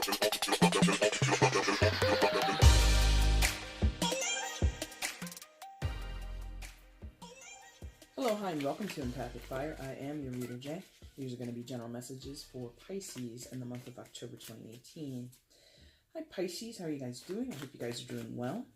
Hello, hi, and welcome to EmpathicFire. I am your reader, Jay. These are going to be general messages for Pisces in the month of October 2018. Hi, Pisces. How are you guys doing? I hope you guys are doing well.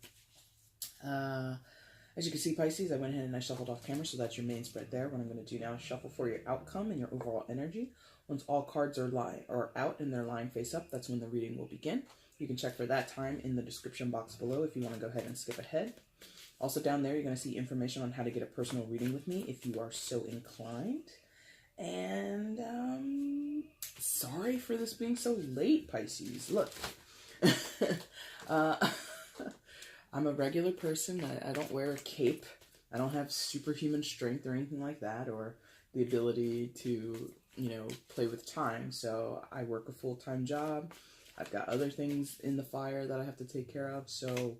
As you can see, Pisces, I went ahead and I shuffled off camera, so that's your main spread there. What I'm going to do now is shuffle for your outcome and your overall energy. Once all cards are out and they're lying face up, that's when the reading will begin. You can check for that time in the description box below if you want to go ahead and skip ahead. Also down there, you're going to see information on how to get a personal reading with me if you are so inclined. And, sorry for this being so late, Pisces. Look, I'm a regular person. I don't wear a cape. I don't have superhuman strength or anything like that, or the ability to, play with time. So I work a full-time job. I've got other things in the fire that I have to take care of. So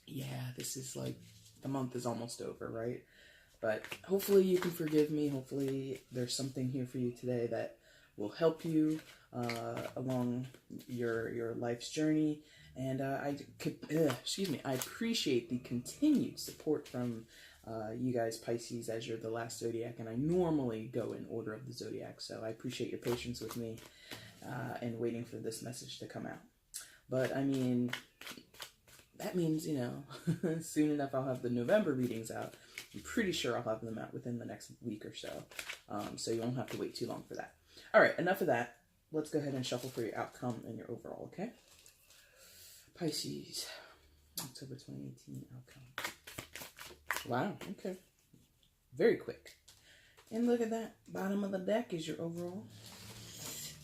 yeah, this is like, the month is almost over, right? But hopefully you can forgive me. Hopefully there's something here for you today that will help you along your life's journey. And I appreciate the continued support from you guys, Pisces, as you're the last Zodiac. And I normally go in order of the Zodiac. So I appreciate your patience with me and waiting for this message to come out. But I mean, that means, soon enough I'll have the November readings out. I'm pretty sure I'll have them out within the next week or so. So you won't have to wait too long for that. All right, enough of that. Let's go ahead and shuffle for your outcome and your overall, okay? Pisces, October 2018 outcome. Wow, okay. Very quick. And look at that. Bottom of the deck is your overall.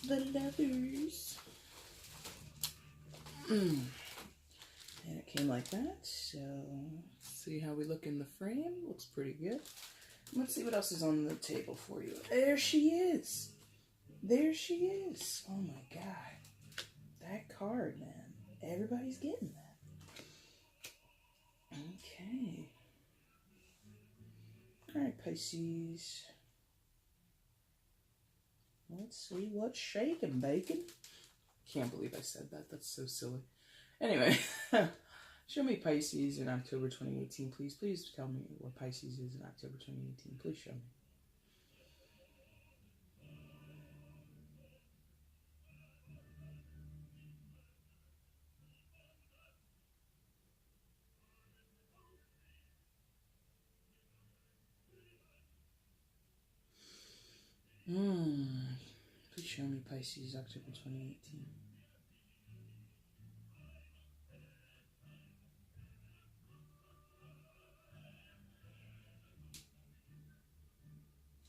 The Lovers. And it came like that, so let's see how we look in the frame. Looks pretty good. Let's see what else is on the table for you. There she is. There she is. Oh my God. That card, man. Everybody's getting that. Okay. Alright, Pisces. Let's see what's shaking, bacon. Can't believe I said that. That's so silly. Anyway, show me Pisces in October 2018, please. Please tell me what Pisces is in October 2018. Please show me. Please show me Pisces, October 2018.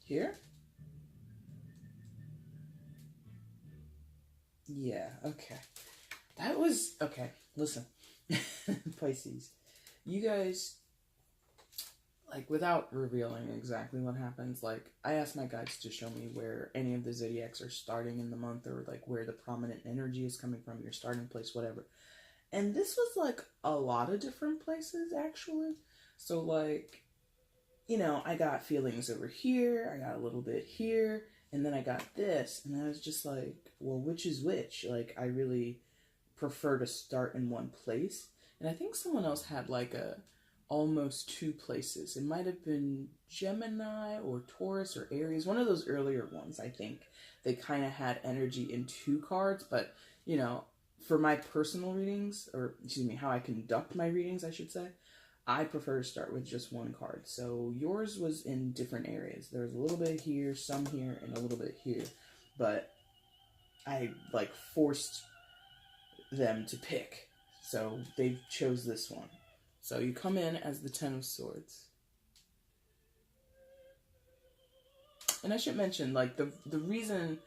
Here? Yeah, okay. That was, okay, listen. Pisces, you guys, like, without revealing exactly what happens, like, I asked my guides to show me where any of the Zodiacs are starting in the month, or, like, where the prominent energy is coming from, your starting place, whatever. And this was, like, a lot of different places, actually. So, like, I got feelings over here, I got a little bit here, and then I got this, and I was just like, well, which is which? Like, I really prefer to start in one place. And I think someone else had, like, almost two places. It might have been Gemini or Taurus or Aries, one of those earlier ones, I think. They kind of had energy in two cards, but, for my personal readings, or, how I conduct my readings, I should say, I prefer to start with just one card. So yours was in different areas. There was a little bit here, some here, and a little bit here. But I, like, forced them to pick. So they chose this one. So you come in as the Ten of Swords. And I should mention, like, the reason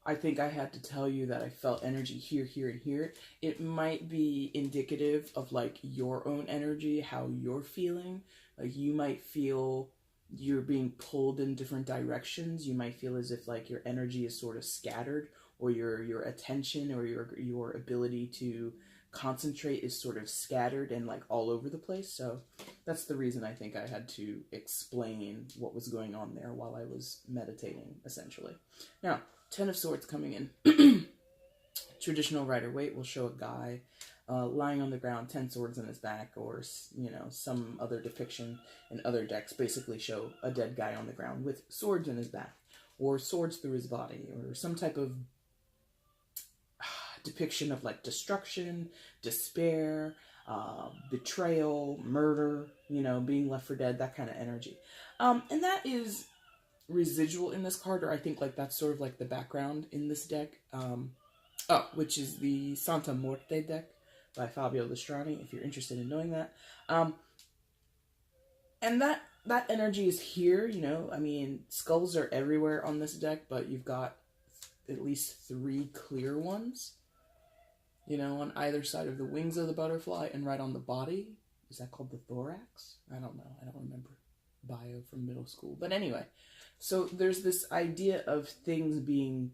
I think I had to tell you that I felt energy here, here, and here, it might be indicative of, like, your own energy, how you're feeling. Like, you might feel you're being pulled in different directions. You might feel as if, like, your energy is sort of scattered, or your attention or your ability to concentrate is sort of scattered and, like, all over the place. So that's the reason I think I had to explain what was going on there while I was meditating, essentially. Now, Ten of Swords coming in. traditional Rider-Waite will show a guy lying on the ground, 10 swords in his back, or, you know, some other depiction in other decks basically show a dead guy on the ground with swords in his back, or swords through his body, or some type of depiction of like destruction, despair, betrayal, murder, you know, being left for dead, that kind of energy. And that is residual in this card, or I think like that's sort of like the background in this deck. Which is the Santa Morte deck by Fabio Listrani, if you're interested in knowing that. And that energy is here, you know. I mean, skulls are everywhere on this deck, but you've got at least 3 clear ones, you know, on either side of the wings of the butterfly and right on the body. Is that called the thorax? I don't know. I don't remember bio from middle school. But anyway, so there's this idea of things being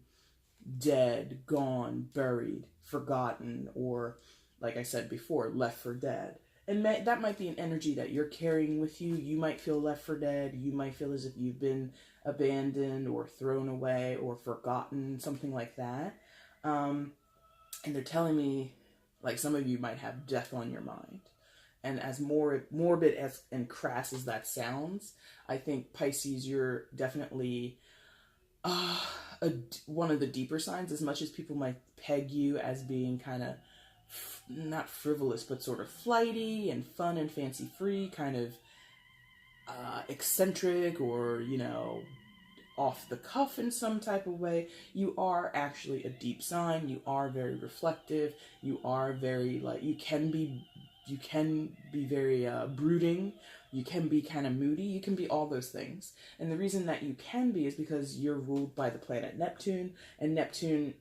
dead, gone, buried, forgotten, or, like I said before, left for dead. And that might be an energy that you're carrying with you. You might feel left for dead. You might feel as if you've been abandoned or thrown away or forgotten, something like that. And they're telling me, like, some of you might have death on your mind. And as morbid as and crass as that sounds, I think, Pisces, you're definitely one of the deeper signs, as much as people might peg you as being kind of not frivolous, but sort of flighty and fun and fancy free, kind of eccentric, or, you know, off the cuff in some type of way. You are actually a deep sign. You are very reflective. You are very, like, you can be very brooding. You can be kind of moody. You can be all those things. And the reason that you can be is because you're ruled by the planet Neptune, and Neptune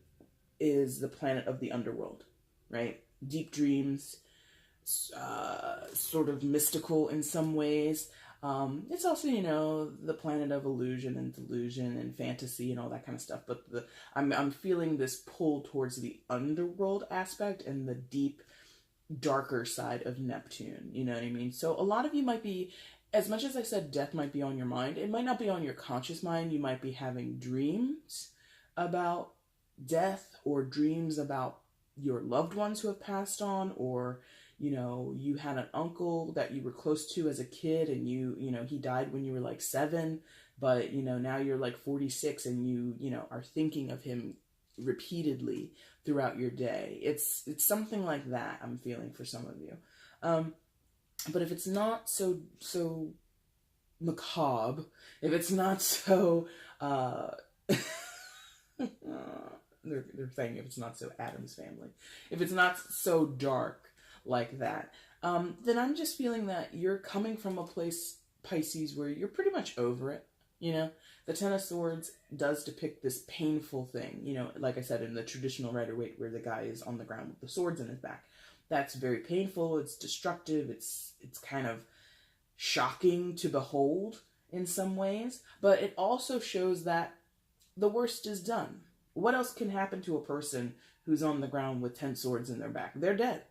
is the planet of the underworld, right? Deep dreams, sort of mystical in some ways. It's also, you know, the planet of illusion and delusion and fantasy and all that kind of stuff. But I'm feeling this pull towards the underworld aspect and the deep, darker side of Neptune, you know what I mean? So a lot of you might be, as much as I said death might be on your mind, it might not be on your conscious mind. You might be having dreams about death, or dreams about your loved ones who have passed on, or, you know, you had an uncle that you were close to as a kid, and you know, he died when you were like 7, but, you know, now you're like 46 and you know, are thinking of him repeatedly throughout your day. It's something like that I'm feeling for some of you. But if it's not so macabre, if it's not so they're saying if it's not so Addams Family, if it's not so dark like that, then I'm just feeling that you're coming from a place, Pisces, where you're pretty much over it. You know, the Ten of Swords does depict this painful thing, you know, like I said, in the traditional Rider-Waite, where the guy is on the ground with the swords in his back. That's very painful. It's destructive. It's kind of shocking to behold in some ways, but it also shows that the worst is done. What else can happen to a person who's on the ground with 10 swords in their back? They're dead.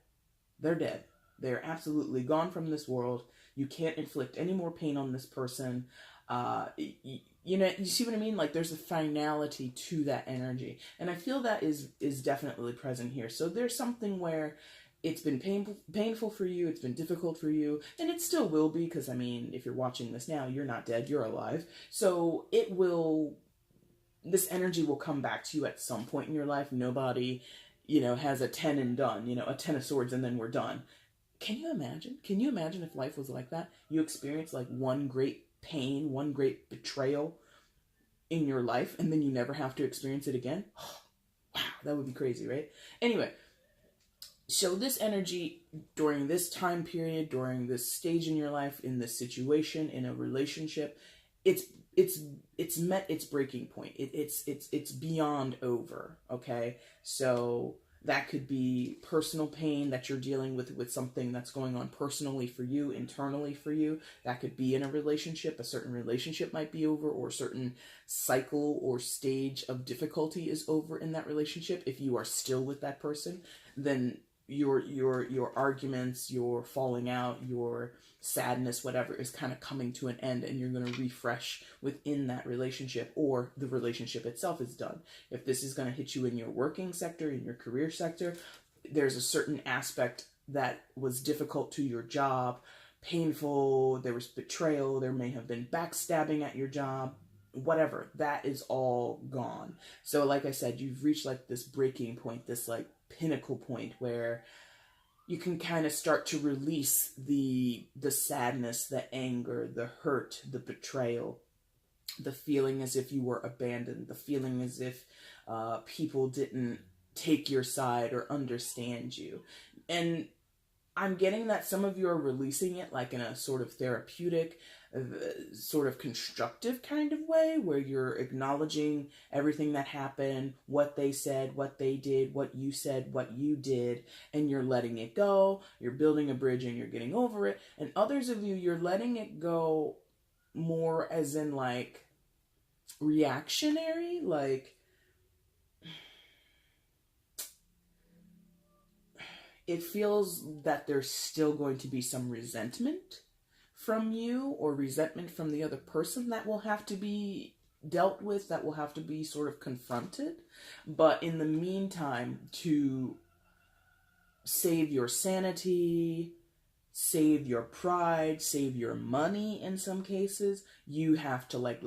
They're dead. They're absolutely gone from this world. You can't inflict any more pain on this person. You know, you see what I mean? Like, there's a finality to that energy. And I feel that is definitely present here. So there's something where it's been painful for you, it's been difficult for you, and it still will be, because, I mean, if you're watching this now, you're not dead, you're alive. So this energy will come back to you at some point in your life. Nobody, you know, has a 10 and done, you know, a 10 of swords and then we're done. Can you imagine? Can you imagine if life was like that? You experience like one great pain, one great betrayal in your life, and then you never have to experience it again? Oh, wow, that would be crazy, right? Anyway, so this energy during this time period, during this stage in your life, in this situation, in a relationship, it's met its breaking point. It's beyond over, okay? So that could be personal pain that you're dealing with something that's going on personally for you, internally for you. That could be in a relationship. A certain relationship might be over, or a certain cycle or stage of difficulty is over in that relationship. If you are still with that person, then your arguments, your falling out, your sadness, whatever, is kind of coming to an end, and you're going to refresh within that relationship, or the relationship itself is done. If this is going to hit you in your working sector, in your career sector, there's a certain aspect that was difficult to your job, painful, there was betrayal, there may have been backstabbing at your job, whatever, that is all gone. So like I said, you've reached like this breaking point, this like pinnacle point where you can kind of start to release the sadness, the anger, the hurt, the betrayal, the feeling as if you were abandoned, the feeling as if people didn't take your side or understand you. And I'm getting that some of you are releasing it like in a sort of therapeutic, sort of constructive kind of way, where you're acknowledging everything that happened, what they said, what they did, what you said, what you did, and you're letting it go. You're building a bridge and you're getting over it. And others of you, you're letting it go more as in like reactionary, like it feels that there's still going to be some resentment from you, or resentment from the other person, that will have to be dealt with, that will have to be sort of confronted. But in the meantime, to save your sanity, save your pride, save your money in some cases, you have to like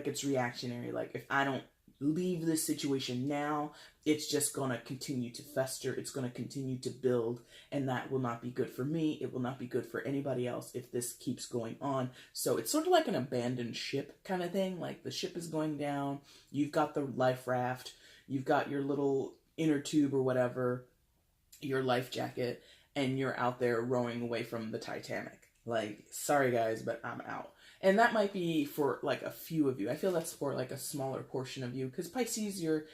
it's reactionary. Like, if I don't leave this situation now, it's just going to continue to fester. It's going to continue to build, and that will not be good for me. It will not be good for anybody else if this keeps going on. So it's sort of like an abandoned ship kind of thing. Like, the ship is going down. You've got the life raft. You've got your little inner tube or whatever, your life jacket, and you're out there rowing away from the Titanic. Like, sorry guys, but I'm out. And that might be for like a few of you. I feel that's for like a smaller portion of you, because Pisces, you're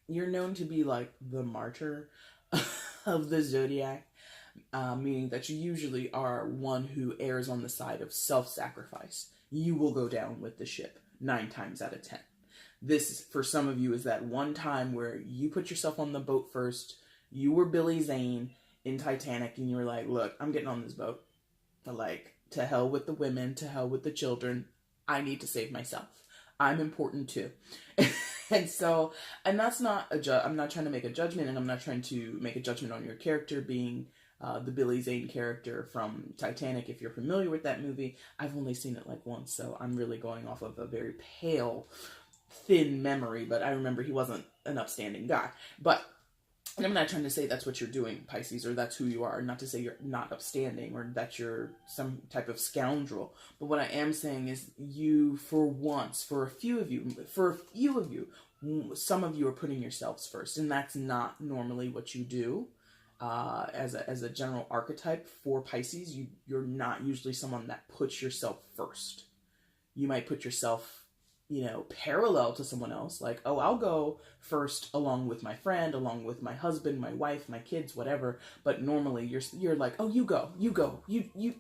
known to be like the martyr of the Zodiac, meaning that you usually are one who errs on the side of self-sacrifice. You will go down with the ship 9 times out of 10. This, for some of you, is that one time where you put yourself on the boat first. You were Billy Zane in Titanic, and you were like, look, I'm getting on this boat. Like, to hell with the women, to hell with the children. I need to save myself. I'm important too. And so, and that's not I'm not trying to make a judgment, and I'm not trying to make a judgment on your character being the Billy Zane character from Titanic. If you're familiar with that movie, I've only seen it like once, so I'm really going off of a very pale, thin memory, but I remember he wasn't an upstanding guy. But, and I'm not trying to say that's what you're doing, Pisces, or that's who you are. Not to say you're not upstanding, or that you're some type of scoundrel. But what I am saying is, you, for once, for a few of you, some of you are putting yourselves first, and that's not normally what you do. As a general archetype for Pisces, you're not usually someone that puts yourself first. You might put yourself, parallel to someone else, like, oh, I'll go first along with my friend, along with my husband, my wife, my kids, whatever. But normally you're like, oh, you go,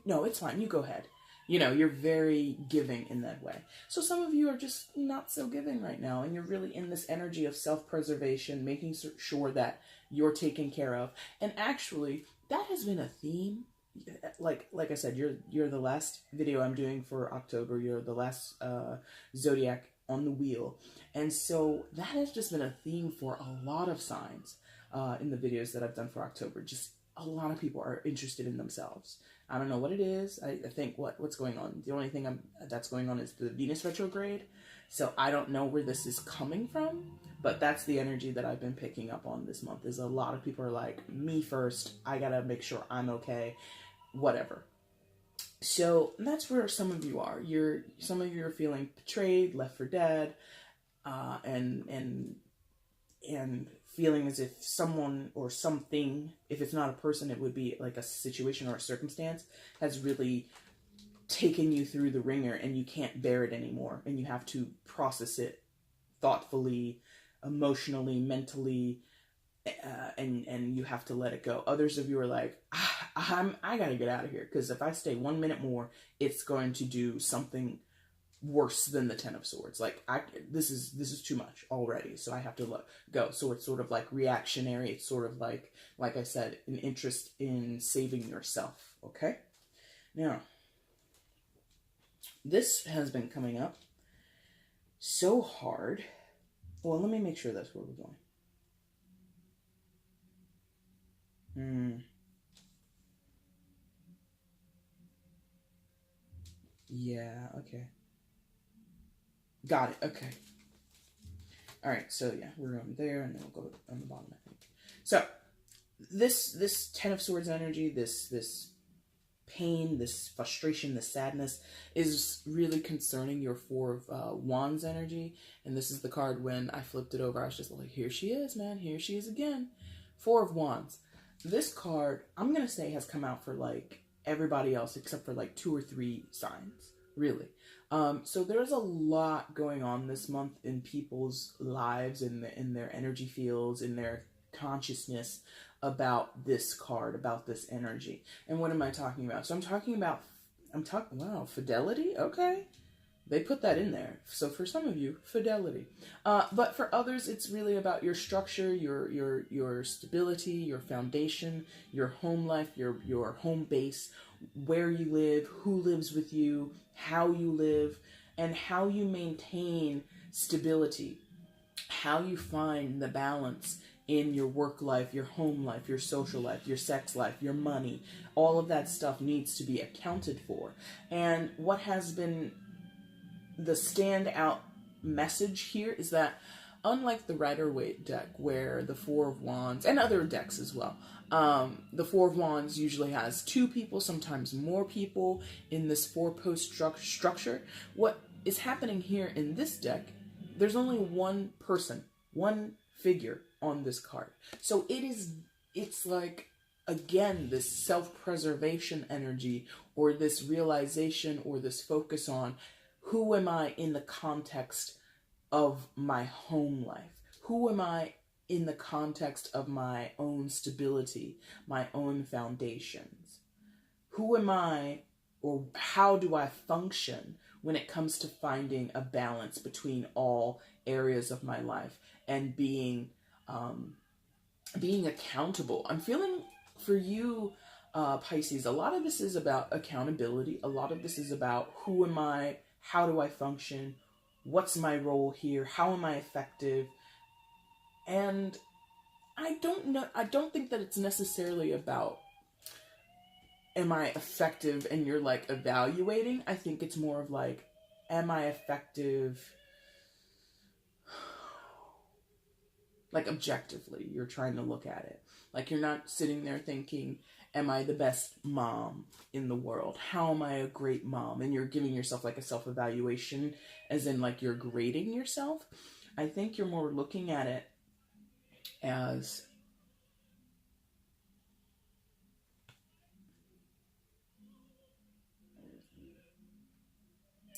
no, it's fine, you go ahead. You're very giving in that way. So some of you are just not so giving right now, and you're really in this energy of self-preservation, making sure that you're taken care of. And actually, that has been a theme. Like I said, you're the last video I'm doing for October. You're the last Zodiac on the wheel. And so that has just been a theme for a lot of signs in the videos that I've done for October. Just a lot of people are interested in themselves. I don't know what it is. I think what's going on. The only thing that's going on is the Venus retrograde. So I don't know where this is coming from, but that's the energy that I've been picking up on this month. Is a lot of people are like, me first. I gotta make sure I'm okay. Whatever. So that's where some of you are. Some of you are feeling betrayed, left for dead, and feeling as if someone or something, if it's not a person, it would be like a situation or a circumstance, has really taken you through the ringer, and you can't bear it anymore, and you have to process it thoughtfully, emotionally, mentally, and you have to let it go. Others of you are like, I gotta get out of here, because if I stay 1 minute more, it's going to do something worse than the Ten of Swords. Like, this is too much already, so I have to go. So it's sort of like reactionary. It's sort of like I said, an interest in saving yourself. Okay? Now, this has been coming up so hard. Well, let me make sure that's where we're going. Yeah, okay. Got it, okay. Alright, so yeah, we're going there, and then we'll go on the bottom, I think. So, this Ten of Swords energy, this pain, this frustration, this sadness, is really concerning your Four of Wands energy. And this is the card when I flipped it over, I was just like, here she is, man. Here she is again. Four of Wands. This card, I'm going to say, has come out for, like, everybody else except for, like, 2 or 3 signs. Really. So there's a lot going on this month in people's lives, in their energy fields, in their consciousness, about this card, about this energy. And what am I talking about? So I'm talking, wow, fidelity? Okay. They put that in there. So for some of you, fidelity. But for others, it's really about your structure, your stability, your foundation, your home life, your home base, where you live, who lives with you, how you live, and how you maintain stability, how you find the balance in your work life, your home life, your social life, your sex life, your money. All of that stuff needs to be accounted for. And what has been the standout message here is that, unlike the Rider-Waite deck, where the Four of Wands, and other decks as well, the Four of Wands usually has 2 people, sometimes more people in this 4-post structure. What is happening here in this deck, there's only one person, one figure on this card. So it's like, again, this self-preservation energy, or this realization, or this focus on, who am I in the context of my home life? Who am I in the context of my own stability, my own foundations? Who am I, or how do I function when it comes to finding a balance between all areas of my life and being accountable? I'm feeling for you, Pisces, a lot of this is about accountability. A lot of this is about, who am I? How do I function? What's my role here? How am I effective? And I don't think that it's necessarily about, am I effective and you're like evaluating. I think it's more of like, am I effective, like objectively? You're trying to look at it. Like, you're not sitting there thinking, am I the best mom in the world? How am I a great mom? And you're giving yourself like a self-evaluation, as in like you're grading yourself. I think you're more looking at it as,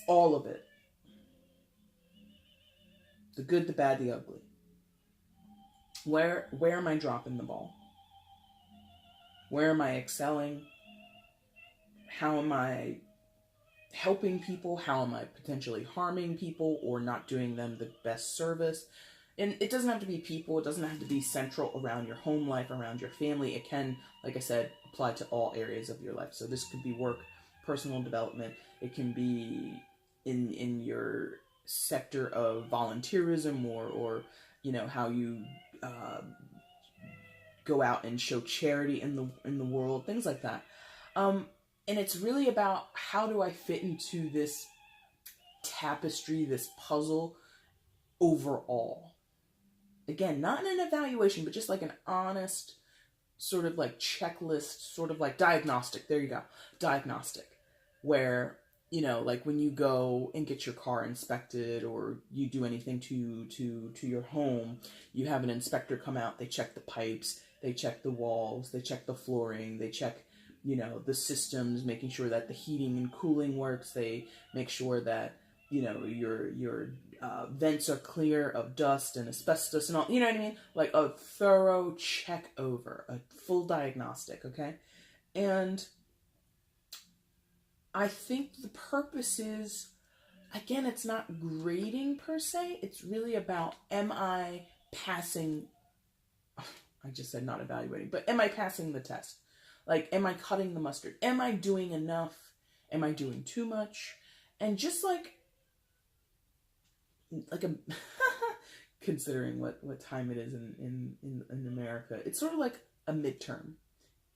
all of it. The good, the bad, the ugly. Where am I dropping the ball? Where am I excelling? How am I helping people? How am I potentially harming people or not doing them the best service? And it doesn't have to be people. It doesn't have to be central around your home life, around your family. It can, like I said, apply to all areas of your life. So this could be work, personal development. It can be in your sector of volunteerism, or you know, how you go out and show charity in the world, things like that. And it's really about, how do I fit into this tapestry, this puzzle overall? Again, not in an evaluation, but just like an honest sort of like checklist, sort of like diagnostic. There you go. Diagnostic. Where, you know, like when you go and get your car inspected, or you do anything to your home, you have an inspector come out, they check the pipes, they check the walls, they check the flooring, they check, you know, the systems, making sure that the heating and cooling works. They make sure that, you know, your vents are clear of dust and asbestos and all, you know what I mean? Like a thorough check over, a full diagnostic, okay? And I think the purpose is, again, it's not grading per se. It's really about, am I passing, I just said not evaluating, but am I passing the test? Like, am I cutting the mustard? Am I doing enough? Am I doing too much? And just like a, considering what time it is in America, it's sort of like a midterm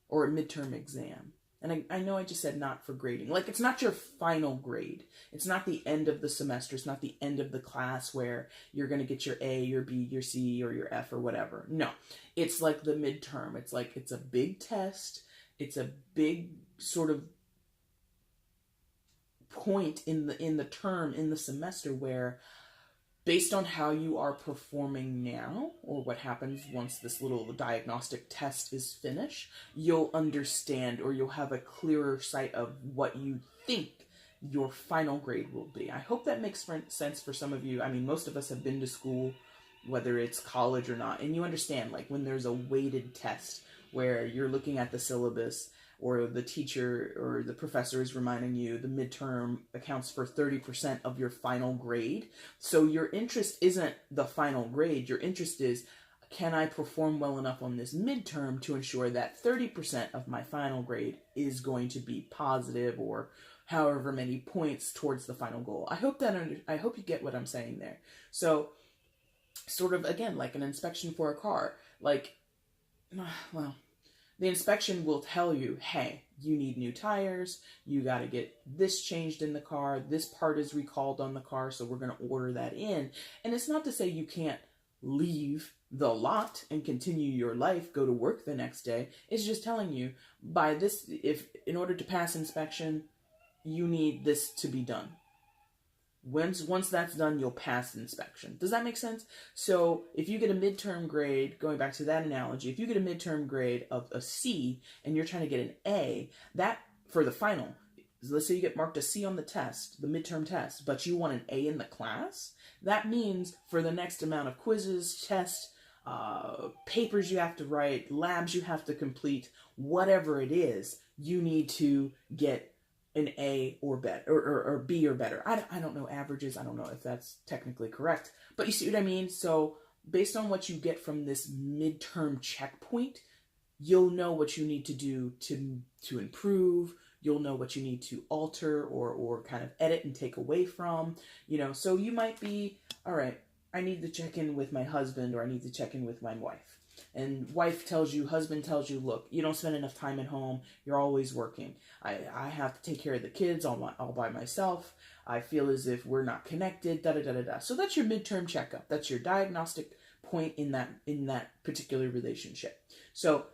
or a midterm exam. And I know I just said not for grading. Like, it's not your final grade. It's not the end of the semester. It's not the end of the class where you're going to get your A, your B, your C, or your F, or whatever. No. It's like the midterm. It's like, it's a big test. It's a big sort of point in the term, in the semester, where based on how you are performing now, or what happens once this little diagnostic test is finished, you'll understand, or you'll have a clearer sight of what you think your final grade will be. I hope that makes sense for some of you. I mean, most of us have been to school, whether it's college or not, and you understand, like, when there's a weighted test where you're looking at the syllabus, or the teacher or the professor is reminding you the midterm accounts for 30% of your final grade. So your interest isn't the final grade. Your interest is, can I perform well enough on this midterm to ensure that 30% of my final grade is going to be positive, or however many points towards the final goal. I hope you get what I'm saying there. So sort of, again, like an inspection for a car. Like, well, the inspection will tell you, hey, you need new tires, you got to get this changed in the car, this part is recalled on the car, so we're going to order that in. And it's not to say you can't leave the lot and continue your life, go to work the next day. It's just telling you, by this, if in order to pass inspection, you need this to be done. Once that's done, you'll pass inspection. Does that make sense? So if you get a midterm grade, going back to that analogy, if you get a midterm grade of a C and you're trying to get an A, that for the final, let's say you get marked a C on the test, the midterm test, but you want an A in the class, that means for the next amount of quizzes, tests, papers you have to write, labs you have to complete, whatever it is, you need to get an A or better, or B or better. I don't know averages. I don't know if that's technically correct, but you see what I mean? So based on what you get from this midterm checkpoint, you'll know what you need to do to improve. You'll know what you need to alter or kind of edit and take away from, so you might be, all right, I need to check in with my husband, or I need to check in with my wife. And husband tells you, look, you don't spend enough time at home. You're always working. I have to take care of the kids all by myself. I feel as if we're not connected, da-da-da-da-da. So that's your midterm checkup. That's your diagnostic point in that particular relationship. So,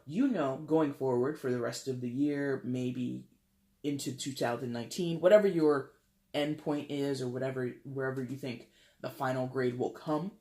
going forward for the rest of the year, maybe into 2019, whatever your end point is, or wherever you think the final grade will come.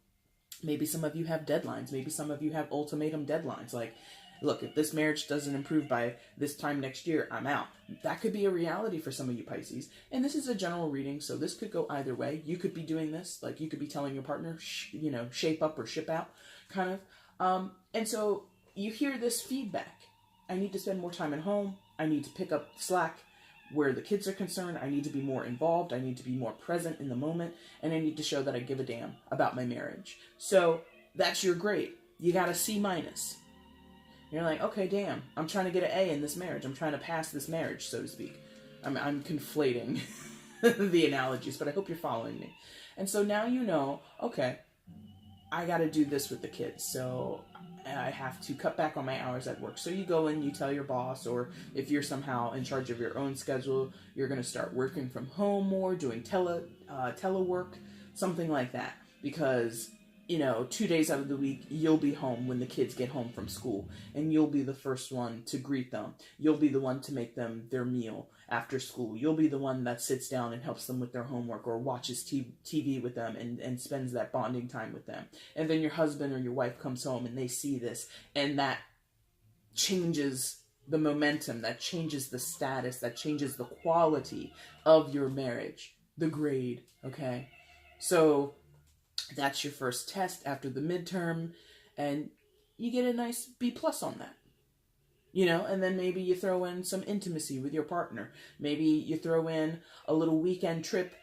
Maybe some of you have deadlines. Maybe some of you have ultimatum deadlines. Like, look, if this marriage doesn't improve by this time next year, I'm out. That could be a reality for some of you Pisces. And this is a general reading, so this could go either way. You could be doing this. Like, you could be telling your partner, shape up or ship out, kind of. And so you hear this feedback. I need to spend more time at home. I need to pick up slack. Where the kids are concerned, I need to be more involved, I need to be more present in the moment, and I need to show that I give a damn about my marriage. So that's your grade. You got a C-. You're like, okay, damn, I'm trying to get an A in this marriage. I'm trying to pass this marriage, so to speak. I'm conflating the analogies, but I hope you're following me. And so now okay, I got to do this with the kids, so I have to cut back on my hours at work. So you go and you tell your boss, or if you're somehow in charge of your own schedule, you're going to start working from home more, doing telework, something like that. Because, 2 days out of the week, you'll be home when the kids get home from school, and you'll be the first one to greet them. You'll be the one to make them their meal after school. You'll be the one that sits down and helps them with their homework, or watches TV with them and spends that bonding time with them. And then your husband or your wife comes home and they see this, and that changes the momentum, that changes the status, that changes the quality of your marriage, the grade, okay? So that's your first test after the midterm, and you get a nice B+ on that. And then maybe you throw in some intimacy with your partner. Maybe you throw in a little weekend trip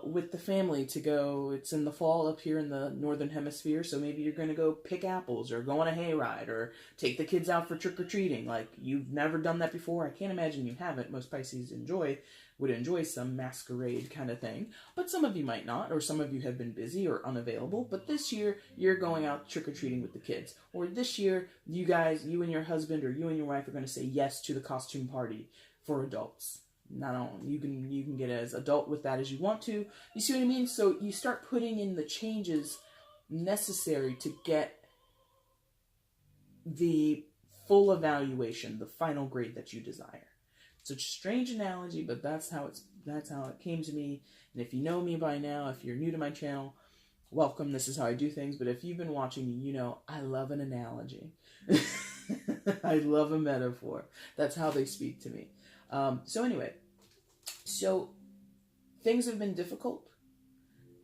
with the family to go. It's in the fall up here in the northern hemisphere, so maybe you're going to go pick apples or go on a hayride or take the kids out for trick-or-treating. Like, you've never done that before. I can't imagine you haven't. Most Pisces would enjoy some masquerade kind of thing, but some of you might not, or some of you have been busy or unavailable. But this year you're going out trick-or-treating with the kids, or this year you and your husband or you and your wife are going to say yes to the costume party for adults. Not on, you can get as adult with that as you want to. You see what I mean? So you start putting in the changes necessary to get the full evaluation, the final grade that you desire. It's a strange analogy, but that's how it came to me. And if you know me by now, if you're new to my channel, welcome. This is how I do things. But if you've been watching me, you know I love an analogy. I love a metaphor. That's how they speak to me. So anyway, things have been difficult.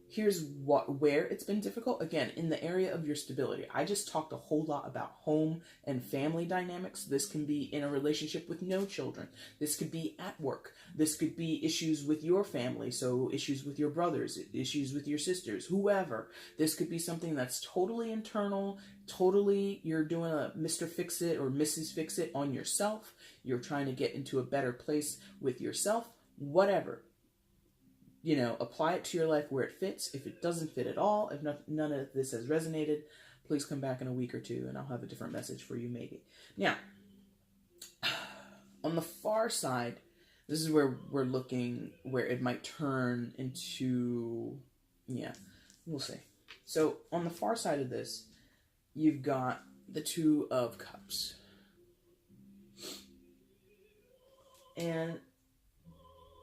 Here's where it's been difficult. Again, in the area of your stability. I just talked a whole lot about home and family dynamics. This can be in a relationship with no children. This could be at work. This could be issues with your family. So issues with your brothers, issues with your sisters, whoever. This could be something that's totally internal. Totally, you're doing a Mr. Fix-It or Mrs. Fix-It on yourself. You're trying to get into a better place with yourself. Whatever. You know, apply it to your life where it fits. If it doesn't fit at all, if none of this has resonated, please come back in a week or two and I'll have a different message for you maybe. Now, on the far side, this is where we're looking, where it might turn into, yeah, we'll see. So on the far side of this, you've got the Two of Cups. And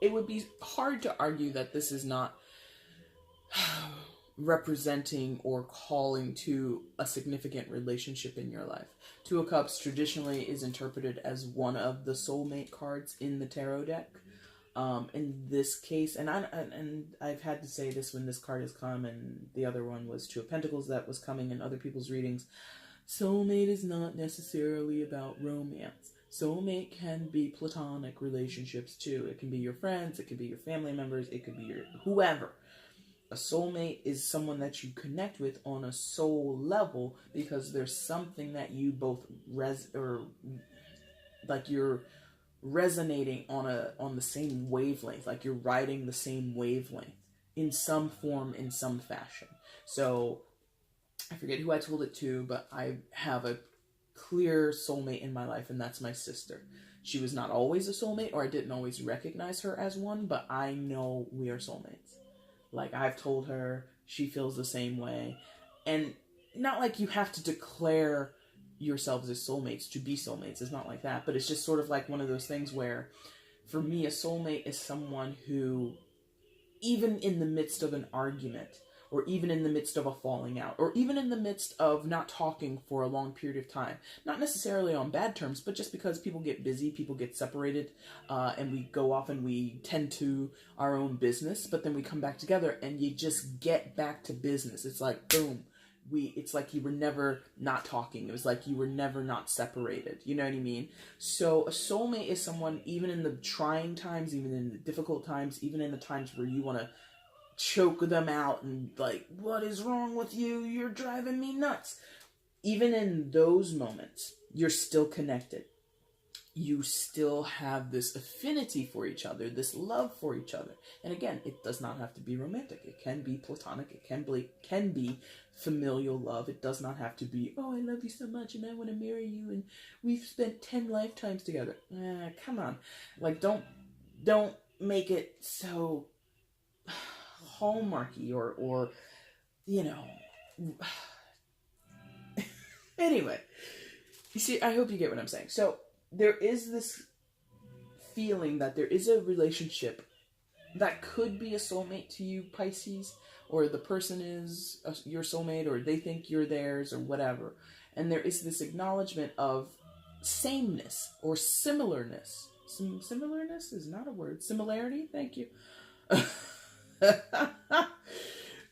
it would be hard to argue that this is not representing or calling to a significant relationship in your life. Two of Cups traditionally is interpreted as one of the soulmate cards in the tarot deck. In this case, and I've had to say this when this card has come, and the other one was Two of Pentacles that was coming in other people's readings. Soulmate is not necessarily about romance. Soulmate can be platonic relationships too. It can be your friends, it could be your family members, it could be your whoever. A soulmate is someone that you connect with on a soul level because there's something that you both you're resonating on the same wavelength, like you're riding the same wavelength in some form, in some fashion. So I forget who I told it to, but I have a clear soulmate in my life, and that's my sister. She was not always a soulmate, or I didn't always recognize her as one, but I know we are soulmates. Like, I've told her, she feels the same way. And not like you have to declare yourselves as soulmates to be soulmates. It's not like that, but it's just sort of like one of those things where, for me, a soulmate is someone who, even in the midst of an argument, or even in the midst of a falling out, or even in the midst of not talking for a long period of time. Not necessarily on bad terms, but just because people get busy, people get separated, and we go off and we tend to our own business, but then we come back together and you just get back to business. It's like, boom. It's like you were never not talking. It was like you were never not separated. You know what I mean? So a soulmate is someone, even in the trying times, even in the difficult times, even in the times where you want to choke them out and like, what is wrong with you? You're driving me nuts. Even in those moments, you're still connected. You still have this affinity for each other, this love for each other. And again, it does not have to be romantic. It can be platonic. It can be familial love. It does not have to be, oh, I love you so much and I want to marry you and we've spent 10 lifetimes together. Come on. Like, don't make it so hallmarky or you know. Anyway, you see, I hope you get what I'm saying. So there is this feeling that there is a relationship that could be a soulmate to you, Pisces, or the person is your soulmate, or they think you're theirs, or whatever. And there is this acknowledgement of sameness or similarness. Similarness is not a word. Similarity? Thank you.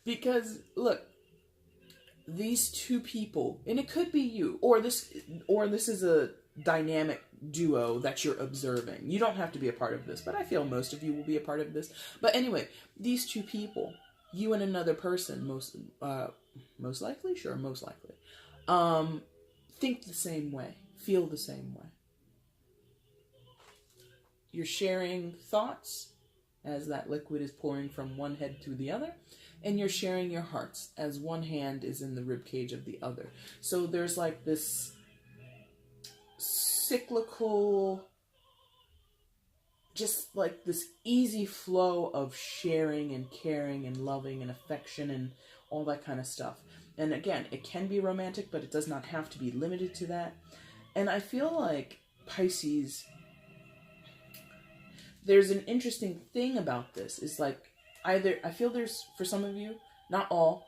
Because, look, these two people, and it could be you, or this is a dynamic duo that you're observing. You don't have to be a part of this, but I feel most of you will be a part of this. But anyway, these two people, you and another person, most likely, think the same way, feel the same way. You're sharing thoughts as that liquid is pouring from one head to the other, and you're sharing your hearts as one hand is in the rib cage of the other. So there's like this cyclical, just like this easy flow of sharing and caring and loving and affection and all that kind of stuff. And again, it can be romantic, but it does not have to be limited to that. And I feel like Pisces, there's an interesting thing about this, is like, either, I feel there's, for some of you, not all,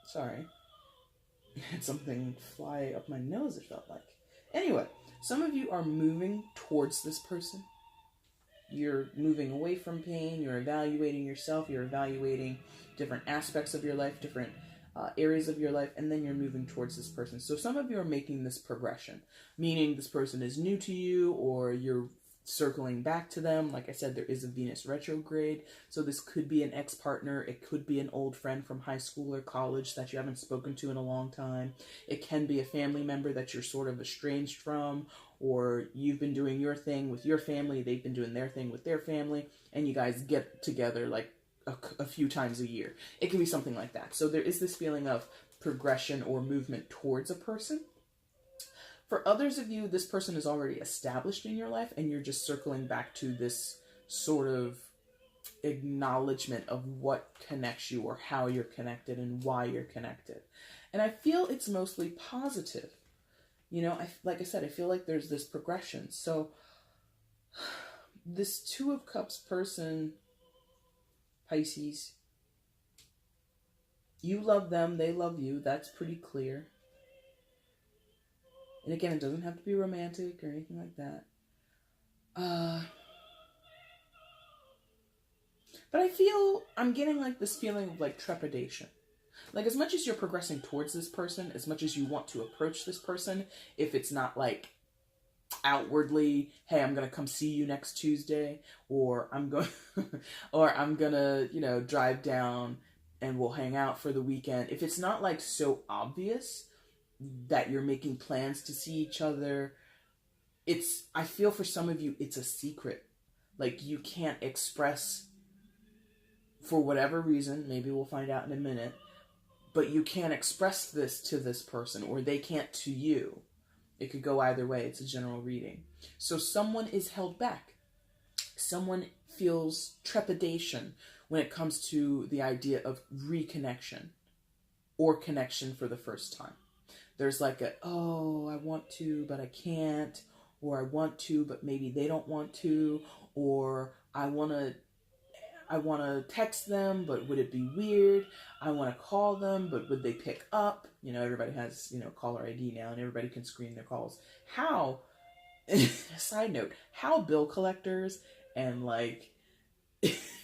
sorry, had something fly up my nose, it felt like. Anyway, some of you are moving towards this person. You're moving away from pain, you're evaluating yourself, you're evaluating different aspects of your life, different areas of your life, and then you're moving towards this person. So some of you are making this progression, meaning this person is new to you, or you're circling back to them. Like I said, there is a Venus retrograde, so this could be an ex-partner, it could be an old friend from high school or college that you haven't spoken to in a long time. It can be a family member that you're sort of estranged from, or you've been doing your thing with your family, they've been doing their thing with their family, and you guys get together like a few times a year. It can be something like that. So there is this feeling of progression or movement towards a person. For others of you, this person is already established in your life, and you're just circling back to this sort of acknowledgement of what connects you, or how you're connected and why you're connected. And I feel it's mostly positive. You know, like I said, I feel like there's this progression. So this Two of Cups person, Pisces, you love them, they love you. That's pretty clear. And again, it doesn't have to be romantic or anything like that. But I feel, I'm getting like this feeling of like trepidation. Like, as much as you're progressing towards this person, as much as you want to approach this person, if it's not like outwardly, hey, I'm gonna come see you next Tuesday, or I'm gonna, you know, drive down and we'll hang out for the weekend. If it's not like so obvious that you're making plans to see each other, I feel for some of you, it's a secret. Like, you can't express, for whatever reason, maybe we'll find out in a minute, but you can't express this to this person, or they can't to you. It could go either way. It's a general reading. So someone is held back. Someone feels trepidation when it comes to the idea of reconnection or connection for the first time. There's like I want to, but I can't, or I want to, but maybe they don't want to, or I want to text them, but would it be weird? I want to call them, but would they pick up? You know, everybody has, you know, caller ID now, and everybody can screen their calls. How, side note, how bill collectors and like,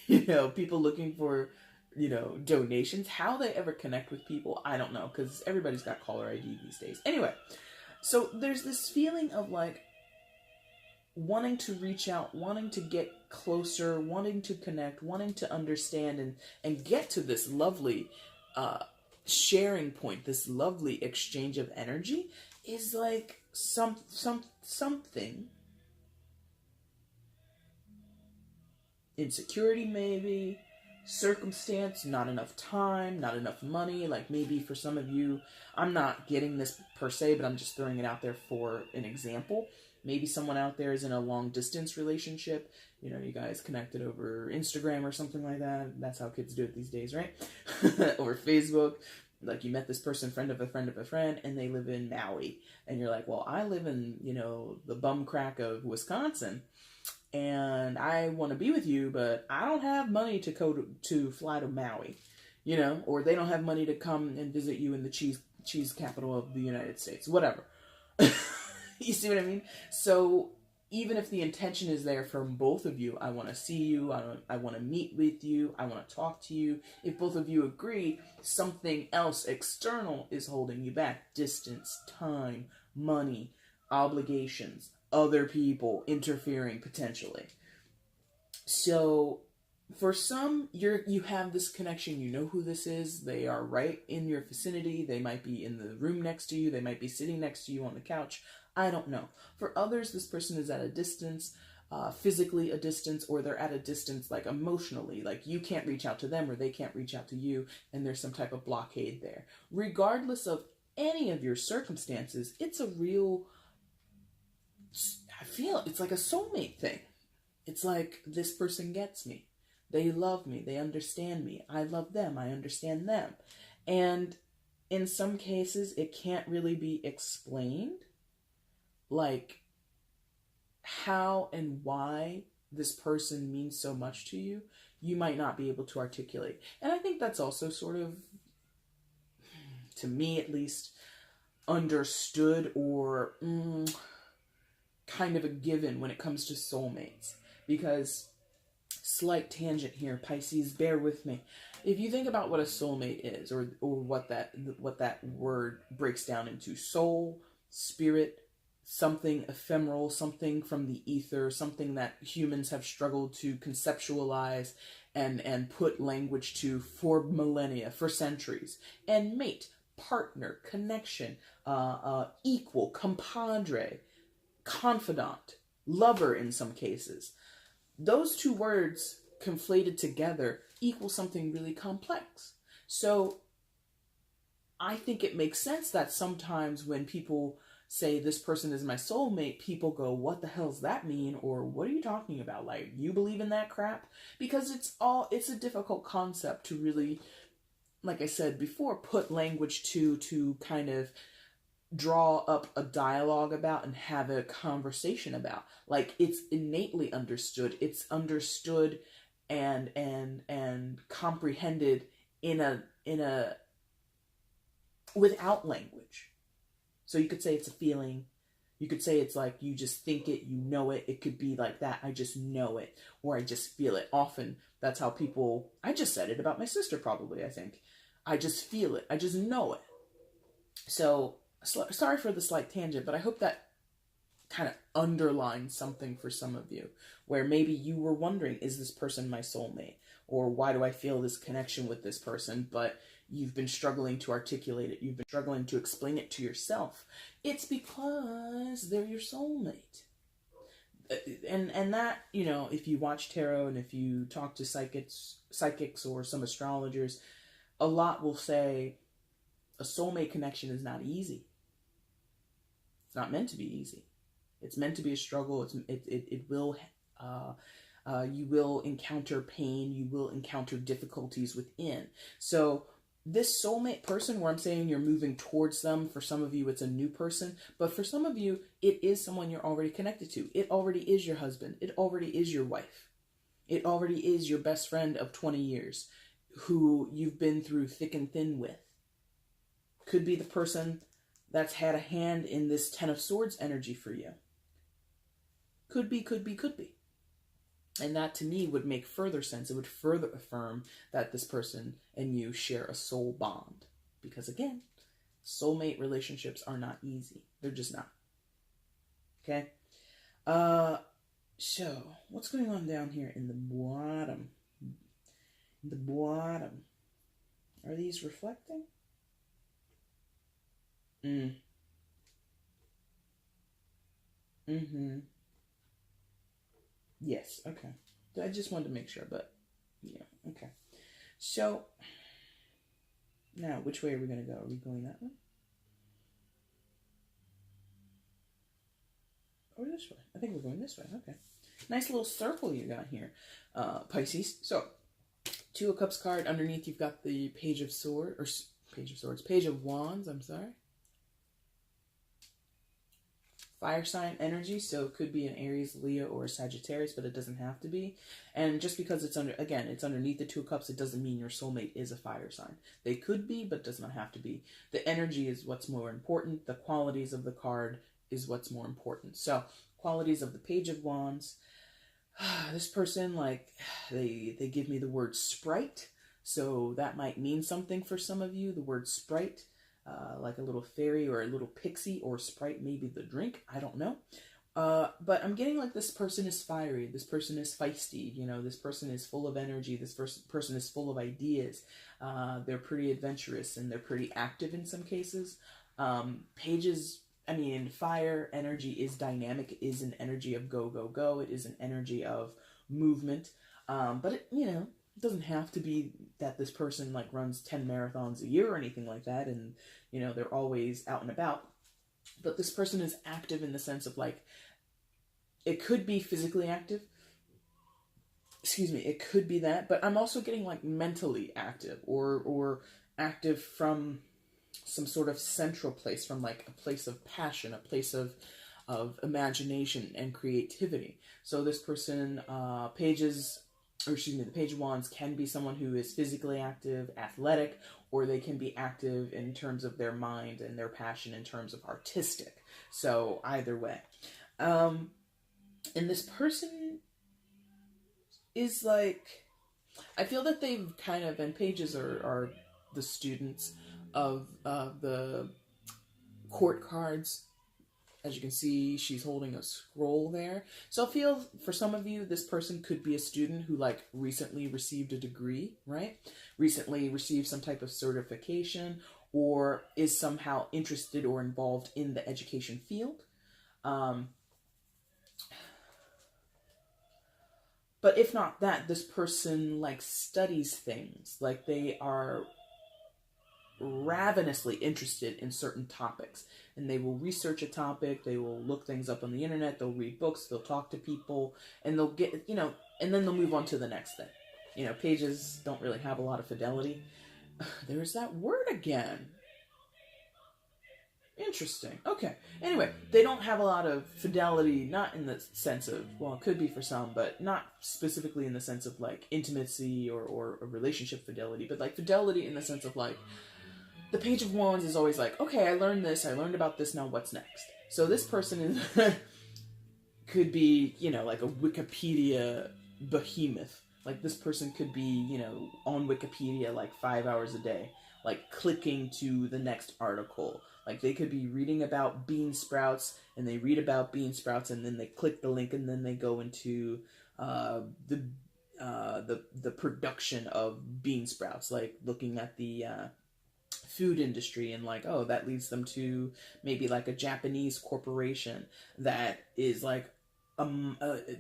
you know, people looking for, you know, donations, how they ever connect with people, I don't know, because everybody's got caller ID these days. Anyway, so there's this feeling of like wanting to reach out, wanting to get closer, wanting to connect, wanting to understand and get to this lovely sharing point, this lovely exchange of energy, is like something. Insecurity maybe, circumstance, not enough time, not enough money. Like maybe for some of you, I'm not getting this per se, but I'm just throwing it out there for an example. Maybe someone out there is in a long distance relationship. You know, you guys connected over Instagram or something like that. That's how kids do it these days, right? Or Facebook. Like you met this person, friend of a friend of a friend, and they live in Maui. And you're like, well, I live in, you know, the bum crack of Wisconsin. And I want to be with you, but I don't have money to fly to Maui, you know, or they don't have money to come and visit you in the cheese capital of the United States, whatever. You see what I mean? So even if the intention is there from both of you, I want to see you, I want to meet with you, I want to talk to you. If both of you agree, something else external is holding you back. Distance, time, money, obligations, other people interfering potentially. So for some, you have this connection, you know who this is, they are right in your vicinity, they might be in the room next to you, they might be sitting next to you on the couch, I don't know. For others, this person is at a distance, physically a distance, or they're at a distance like emotionally, like you can't reach out to them or they can't reach out to you, and there's some type of blockade there. Regardless of any of your circumstances, it's a real, I feel it's like a soulmate thing. It's like, this person gets me. They love me. They understand me. I love them. I understand them. And in some cases, it can't really be explained. Like, how and why this person means so much to you, you might not be able to articulate. And I think that's also sort of, to me at least, understood or kind of a given when it comes to soulmates. Because, slight tangent here, Pisces, bear with me. If you think about what a soulmate is, or what that word breaks down into, soul, spirit, something ephemeral, something from the ether, something that humans have struggled to conceptualize and put language to for millennia, for centuries. And mate, partner, connection, equal, compadre, confidant, lover in some cases. Those two words conflated together equal something really complex. So I think it makes sense that sometimes when people say this person is my soulmate, people go, what the hell does that mean? Or what are you talking about? Like, you believe in that crap? Because it's a difficult concept to really, like I said before, put language to kind of draw up a dialogue about and have a conversation about. Like, it's innately understood. It's understood and comprehended in a without language. So you could say it's a feeling. You could say it's like you just think it, you know it. It could be like that, I just know it, or I just feel it. Often that's how people, I just said it about my sister probably, I think. I just feel it. I just know it. So sorry for the slight tangent, but I hope that kind of underlines something for some of you, where maybe you were wondering, is this person my soulmate? Or why do I feel this connection with this person? But you've been struggling to articulate it. You've been struggling to explain it to yourself. It's because they're your soulmate. And that, you know, if you watch tarot and if you talk to psychics or some astrologers, a lot will say a soulmate connection is not easy. It's not meant to be easy. It's meant to be a struggle. It will, you will encounter pain. You will encounter difficulties within. So this soulmate person, where I'm saying you're moving towards them, for some of you it's a new person, but for some of you it is someone you're already connected to. It already is your husband. It already is your wife. It already is your best friend of 20 years who you've been through thick and thin with. Could be the person that's had a hand in this Ten of Swords energy for you. Could be. And that to me would make further sense. It would further affirm that this person and you share a soul bond. Because again, soulmate relationships are not easy. They're just not. Okay? So, what's going on down here in the bottom? The bottom. Are these reflecting? Yes, okay. I just wanted to make sure, but yeah, okay. So, now, which way are we going to go? Are we going that way? Or this way? I think we're going this way, okay. Nice little circle you got here, Pisces. So, Two of Cups card. Underneath you've got the Page of Wands, I'm sorry. Fire sign energy, so it could be an Aries, Leo, or a Sagittarius, but it doesn't have to be. And just because it's it's underneath the Two of Cups, it doesn't mean your soulmate is a fire sign. They could be, but does not have to be. The energy is what's more important. The qualities of the card is what's more important. So, qualities of the Page of Wands. This person, like, they give me the word sprite, so that might mean something for some of you, the word sprite, like a little fairy or a little pixie, or sprite, maybe the drink, I don't know. But I'm getting like this person is fiery, this person is feisty, you know, this person is full of energy, this person is full of ideas, they're pretty adventurous, and they're pretty active in some cases. Pages, I mean, fire energy is dynamic, it is an energy of go, go, go, it is an energy of movement, but it, you know, it doesn't have to be that this person like runs 10 marathons a year or anything like that, and, you know, they're always out and about. But this person is active in the sense of like, it could be physically active. Excuse me, it could be that, but I'm also getting like mentally active, or active from some sort of central place, from like a place of passion, a place of imagination and creativity. So this person, the Page of Wands can be someone who is physically active, athletic, or they can be active in terms of their mind and their passion in terms of artistic. So either way. And this person is like, I feel that they've kind of, and pages are the students of the court cards. As you can see, she's holding a scroll there. So I feel for some of you, this person could be a student who like recently received a degree, right? Recently received some type of certification, or is somehow interested or involved in the education field. But if not that, this person like studies things, like they are ravenously interested in certain topics, and they will research a topic, they will look things up on the internet, they'll read books, they'll talk to people, and they'll get, you know, and then they'll move on to the next thing. You know, pages don't really have a lot of fidelity. There's that word again. Interesting. Okay. Anyway, they don't have a lot of fidelity, not in the sense of, well, it could be for some, but not specifically in the sense of like intimacy or a relationship fidelity, but like fidelity in the sense of like, the Page of Wands is always like, okay, I learned this, I learned about this, now what's next? So this person is could be, you know, like a Wikipedia behemoth. Like this person could be, you know, on Wikipedia like 5 hours a day, like clicking to the next article. Like they could be reading about bean sprouts, and they read about bean sprouts, and then they click the link, and then they go into the production of bean sprouts, like looking at the food industry, and like, oh, that leads them to maybe like a Japanese corporation that is like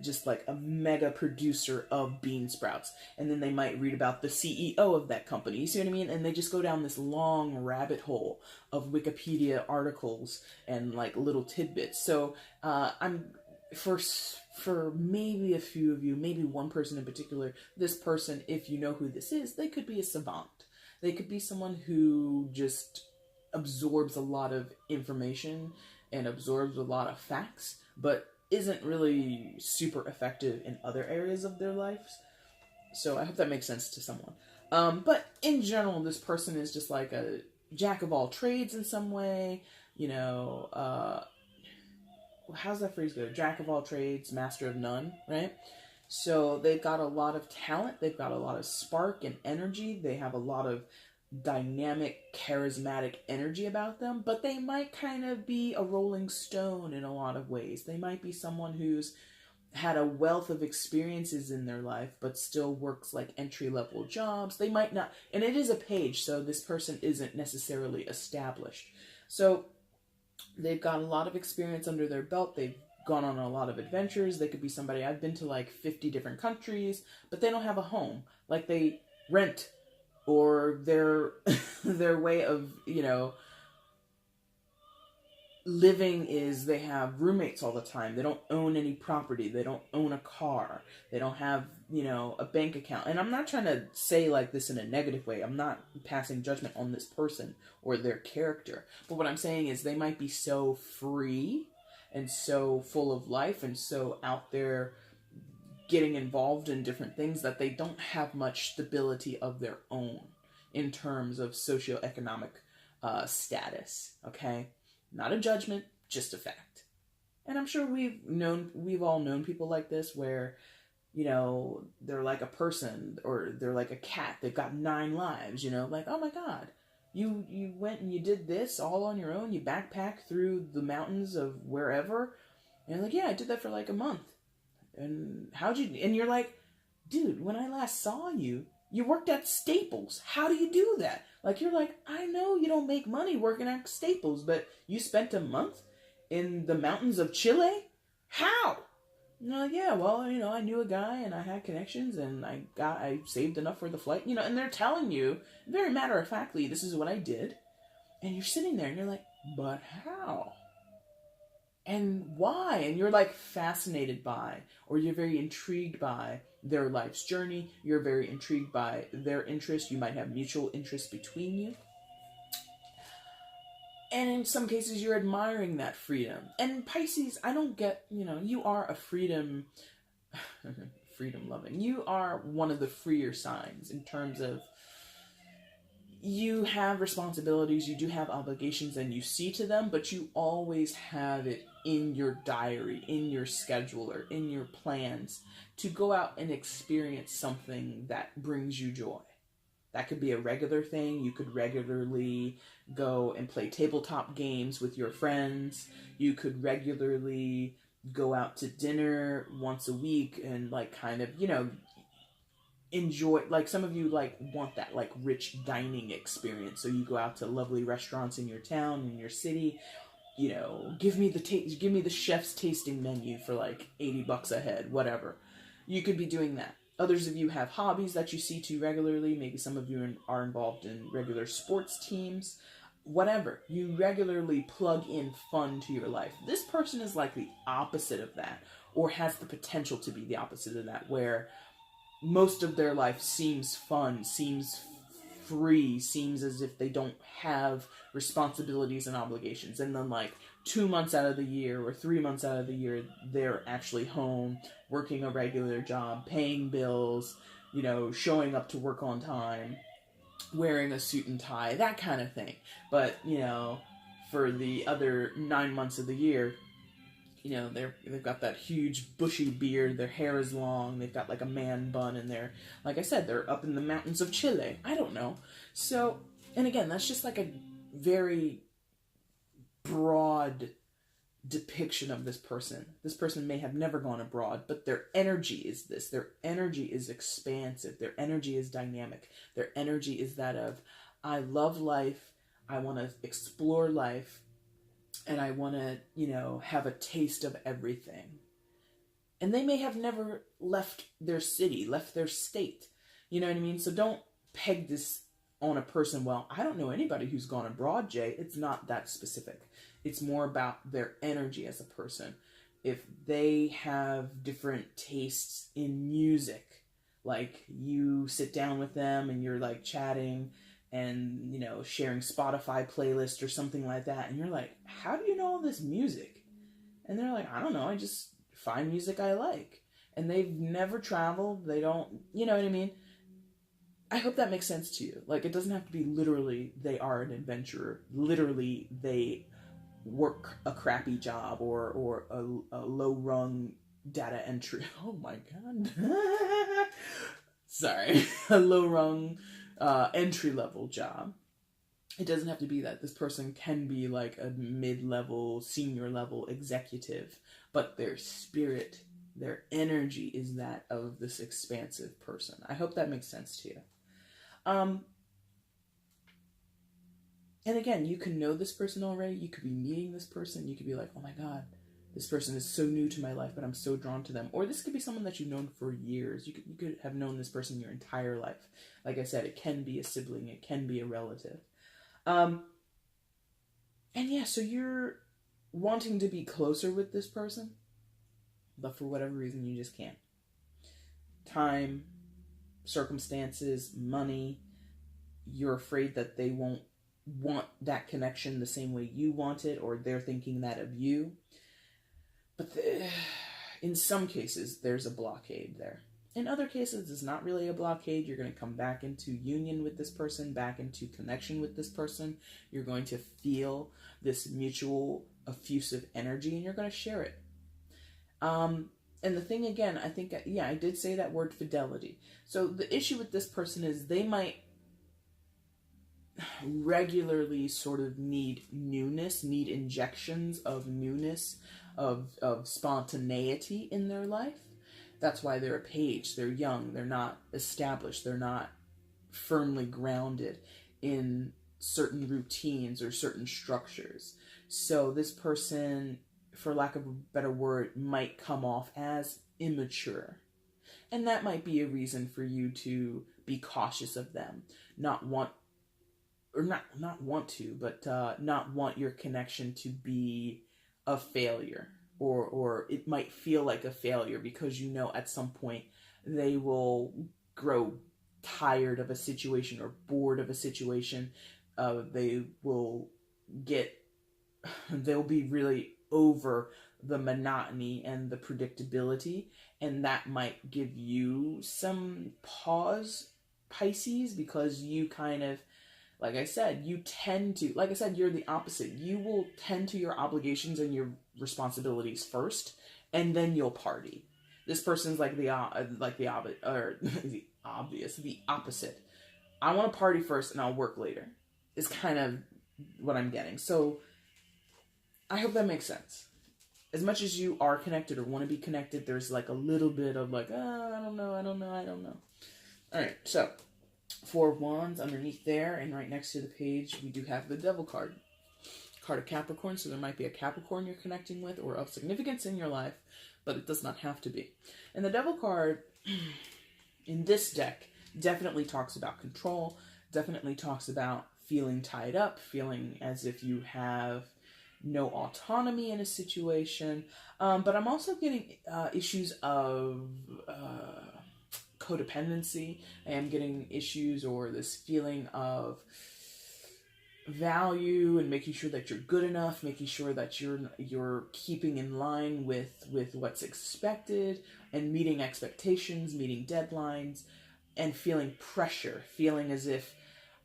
just like a mega producer of bean sprouts, and then they might read about the CEO of that company, you see what I mean? And they just go down this long rabbit hole of Wikipedia articles and like little tidbits. So I'm for maybe a few of you, maybe one person in particular, this person, if you know who this is, they could be a savant. They could be someone who just absorbs a lot of information and absorbs a lot of facts, but isn't really super effective in other areas of their lives. So I hope that makes sense to someone. But in general, this person is just like a jack of all trades in some way. You know, how's that phrase go? Jack of all trades, master of none, right? So they've got a lot of talent, they've got a lot of spark and energy, they have a lot of dynamic, charismatic energy about them, but they might kind of be a rolling stone in a lot of ways. They might be someone who's had a wealth of experiences in their life, but still works like entry-level jobs. They might not, and it is a page, so this person isn't necessarily established. So they've got a lot of experience under their belt, they've gone on a lot of adventures. They could be somebody, I've been to like 50 different countries, but they don't have a home. Like they rent, or their way of, you know, living is they have roommates all the time. They don't own any property. They don't own a car. They don't have, you know, a bank account. And I'm not trying to say like this in a negative way. I'm not passing judgment on this person or their character. But what I'm saying is they might be so free and so full of life and so out there getting involved in different things that they don't have much stability of their own in terms of socioeconomic status, okay? Not a judgment, just a fact. And I'm sure we've all known people like this where, you know, they're like a person or they're like a cat. They've got 9 lives, you know, like, oh my God, you went and you did this all on your own. You backpacked through the mountains of wherever. And like, yeah, I did that for like a month. And and you're like, dude, when I last saw you, you worked at Staples. How do you do that? Like, you're like, I know you don't make money working at Staples, but you spent a month in the mountains of Chile? How? No, yeah, well, you know, I knew a guy and I had connections and I saved enough for the flight, you know, and they're telling you, very matter-of-factly, this is what I did. And you're sitting there and you're like, but how? And why? And you're like fascinated by, or you're very intrigued by their life's journey. You're very intrigued by their interests. You might have mutual interests between you. And in some cases, you're admiring that freedom. And Pisces, I don't get, you know, you are a freedom loving. You are one of the freer signs in terms of you have responsibilities, you do have obligations, and you see to them, but you always have it in your diary, in your schedule, or in your plans to go out and experience something that brings you joy. That could be a regular thing. You could regularly go and play tabletop games with your friends. You could regularly go out to dinner once a week and like kind of, you know, enjoy, like some of you like want that like rich dining experience. So you go out to lovely restaurants in your town, in your city, you know, give me the chef's tasting menu for like $80 a head, whatever. You could be doing that. Others of you have hobbies that you see to regularly. Maybe some of you are involved in regular sports teams. Whatever. You regularly plug in fun to your life. This person is like the opposite of that, or has the potential to be the opposite of that, where most of their life seems fun, seems free, seems as if they don't have responsibilities and obligations. And then like 2 months out of the year or 3 months out of the year, they're actually home, working a regular job, paying bills, you know, showing up to work on time, wearing a suit and tie, that kind of thing. But, you know, for the other 9 months of the year, you know, they've got that huge bushy beard, their hair is long, they've got like a man bun, and they're, like I said, they're up in the mountains of Chile. I don't know. So, and again, that's just like a very broad depiction of this person. This person may have never gone abroad, but their energy is this. Their energy is expansive. Their energy is dynamic. Their energy is that of, I love life, I want to explore life, and I want to, you know, have a taste of everything. And they may have never left their city, left their state. You know what I mean? So don't peg this on a person, well, I don't know anybody who's gone abroad, Jay. It's not that specific. It's more about their energy as a person. If they have different tastes in music, like you sit down with them and you're like chatting and, you know, sharing Spotify playlist or something like that, and you're like, how do you know all this music? And they're like, I don't know, I just find music I like. And they've never traveled, they don't, you know what I mean? I hope that makes sense to you. Like, it doesn't have to be literally they are an adventurer. Literally, they work a crappy job or a low-rung data entry. Oh my god. Sorry. A low-rung entry-level job. It doesn't have to be that. This person can be like a mid-level, senior-level executive, but their spirit, their energy is that of this expansive person. I hope that makes sense to you. And again, you can know this person already. You could be meeting this person. You could be like, oh my god, this person is so new to my life, but I'm so drawn to them. Or this could be someone that you've known for years. You could have known this person your entire life. Like I said, it can be a sibling. It can be a relative. And yeah, so you're wanting to be closer with this person, but for whatever reason, you just can't. Time, circumstances, money, you're afraid that they won't want that connection the same way you want it, or they're thinking that of you. But in some cases, there's a blockade there. In other cases, it's not really a blockade. You're going to come back into union with this person, back into connection with this person. You're going to feel this mutual effusive energy, and you're going to share it. And the thing again, I think, yeah, I did say that word fidelity. So the issue with this person is they might regularly sort of need newness, need injections of newness, of spontaneity in their life. That's why they're a page. They're young. They're not established. They're not firmly grounded in certain routines or certain structures. So this person, for lack of a better word, might come off as immature. And that might be a reason for you to be cautious of them. Not want your connection to be a failure. Or it might feel like a failure because you know at some point they will grow tired of a situation or bored of a situation. They'll be really over the monotony and the predictability, and that might give you some pause, Pisces, because you kind of, like I said, you're the opposite. You will tend to your obligations and your responsibilities first, and then you'll party. This person's the opposite. I want to party first and I'll work later, is kind of what I'm getting. So I hope that makes sense. As much as you are connected or want to be connected, there's a little bit of I don't know. All right, so 4 of Wands underneath there, and right next to the page, we do have the Devil card. Card of Capricorn, so there might be a Capricorn you're connecting with or of significance in your life, but it does not have to be. And the Devil card in this deck definitely talks about control, definitely talks about feeling tied up, feeling as if you have no autonomy in a situation. But I'm also getting issues of codependency. I am getting issues or this feeling of value and making sure that you're good enough, making sure that you're keeping in line with what's expected and meeting expectations, meeting deadlines, and feeling pressure, feeling as if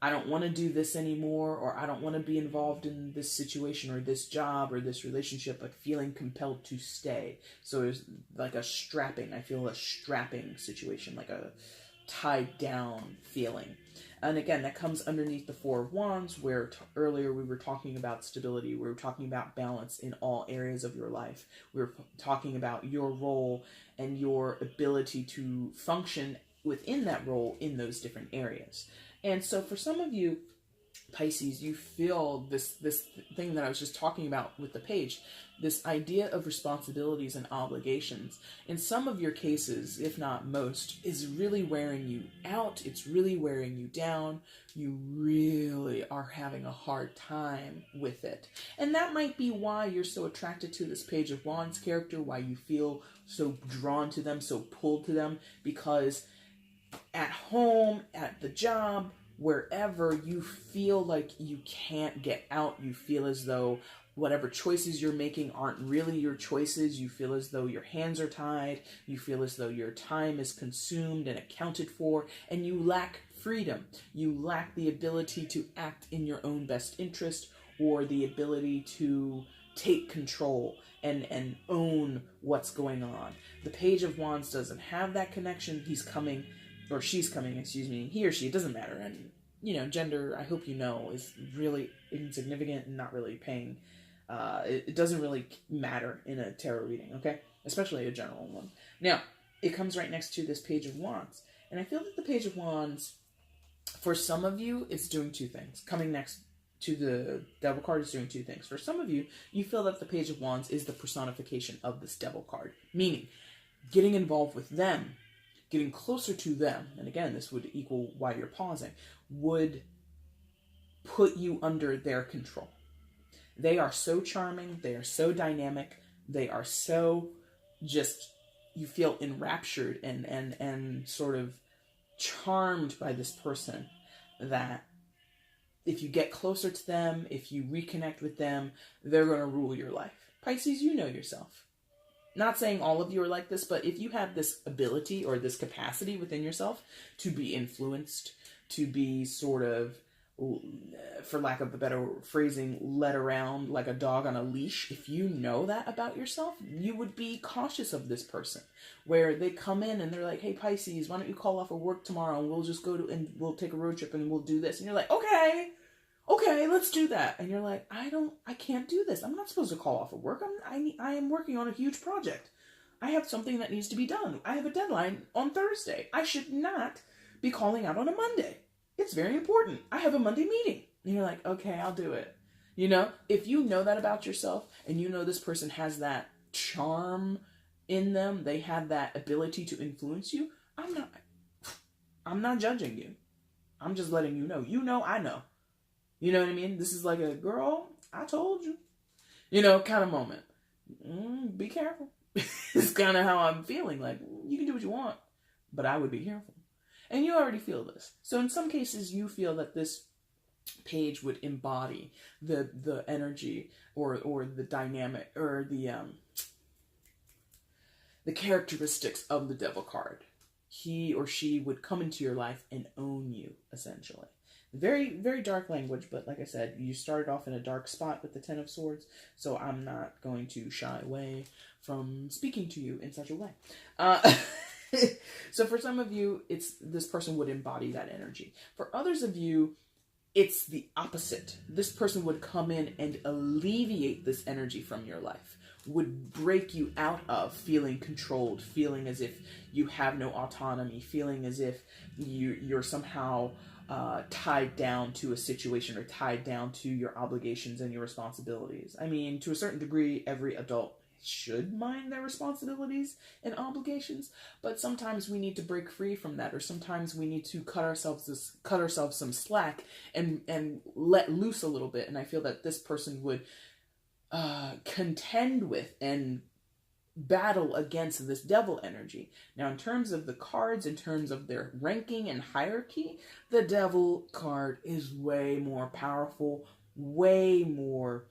I don't want to do this anymore, or I don't want to be involved in this situation or this job or this relationship, but feeling compelled to stay. So there's a strapping. I feel a strapping situation, like a tied down feeling. And again, that comes underneath the 4 of Wands, where earlier we were talking about stability. We were talking about balance in all areas of your life. We were talking about your role and your ability to function within that role in those different areas. And so for some of you, Pisces, you feel this thing that I was just talking about with the page, this idea of responsibilities and obligations. In some of your cases, if not most, is really wearing you out. It's really wearing you down. You really are having a hard time with it. And that might be why you're so attracted to this Page of Wands character, why you feel so drawn to them, so pulled to them, because at home, at the job, wherever, you feel like you can't get out. You feel as though whatever choices you're making aren't really your choices. You feel as though your hands are tied. You feel as though your time is consumed and accounted for, and you lack freedom. You lack the ability to act in your own best interest, or the ability to take control and own what's going on. The Page of Wands doesn't have that connection. He's coming, or she's coming, excuse me, he or she, it doesn't matter. And, gender, I hope you know, is really insignificant and not really paying, it doesn't really matter in a tarot reading, okay? Especially a general one. Now, it comes right next to this Page of Wands. And I feel that the Page of Wands, for some of you, it's doing 2 things. Coming next to the Devil card is doing 2 things. For some of you, you feel that the Page of Wands is the personification of this Devil card. Meaning, getting involved with them, getting closer to them, and again, this would equal why you're pausing, would put you under their control. They are so charming, they are so dynamic, they are so just, you feel enraptured and sort of charmed by this person, that if you get closer to them, if you reconnect with them, they're going to rule your life. Pisces, you know yourself. Not saying all of you are like this, but if you have this ability or this capacity within yourself to be influenced, to be sort of for lack of a better phrasing, led around like a dog on a leash. If you know that about yourself, you would be cautious of this person, where they come in and they're like, hey, Pisces, why don't you call off of work tomorrow and we'll just and we'll take a road trip and we'll do this. And you're like, okay, let's do that. And you're like, I can't do this. I'm not supposed to call off of work. I am working on a huge project. I have something that needs to be done. I have a deadline on Thursday. I should not be calling out on a Monday. It's very important. I have a Monday meeting. And you're like, okay, I'll do it. You know, if you know that about yourself and you know this person has that charm in them, they have that ability to influence you, I'm not judging you. I'm just letting you know. You know, I know. You know what I mean? This is like a girl, I told you, you know, kind of moment. Be careful. It's kind of how I'm feeling. Like, you can do what you want, but I would be careful. And you already feel this. So in some cases, you feel that this page would embody the energy or the dynamic or the characteristics of the devil card. He or she would come into your life and own you, essentially. Very, very dark language, but like I said, you started off in a dark spot with the Ten of Swords, so I'm not going to shy away from speaking to you in such a way. So for some of you, this person would embody that energy. For others of you, it's the opposite. This person would come in and alleviate this energy from your life, would break you out of feeling controlled, feeling as if you have no autonomy, feeling as if you're somehow tied down to a situation or tied down to your obligations and your responsibilities. I mean, to a certain degree, every adult should mind their responsibilities and obligations, but sometimes we need to break free from that, or sometimes we need to cut ourselves some slack and let loose a little bit. And I feel that this person would contend with and battle against this devil energy. Now, in terms of the cards, in terms of their ranking and hierarchy, the devil card is way more powerful, way more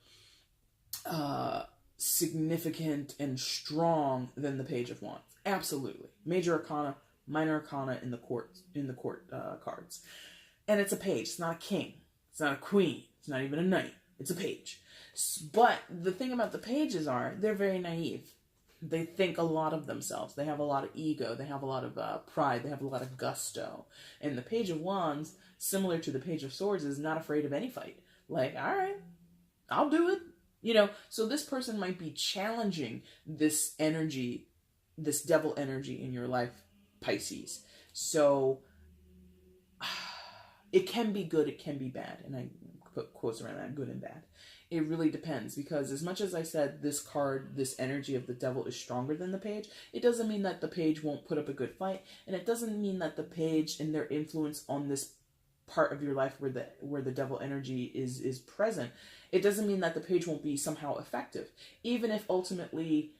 significant and strong than the Page of Wands. Absolutely. Major arcana, minor arcana in the court cards. And it's a page. It's not a king. It's not a queen. It's not even a knight. It's a page. But the thing about the pages they're very naive. They think a lot of themselves. They have a lot of ego. They have a lot of pride. They have a lot of gusto. And the Page of Wands, similar to the Page of Swords, is not afraid of any fight. Like, all right, I'll do it. You know, so this person might be challenging this energy, this devil energy in your life, Pisces. So it can be good, it can be bad. And I put quotes around that, good and bad. It really depends, because as much as I said this card, this energy of the devil is stronger than the page, it doesn't mean that the page won't put up a good fight. And it doesn't mean that the page and their influence on this part of your life where the devil energy is present, it doesn't mean that the page won't be somehow effective, even if ultimately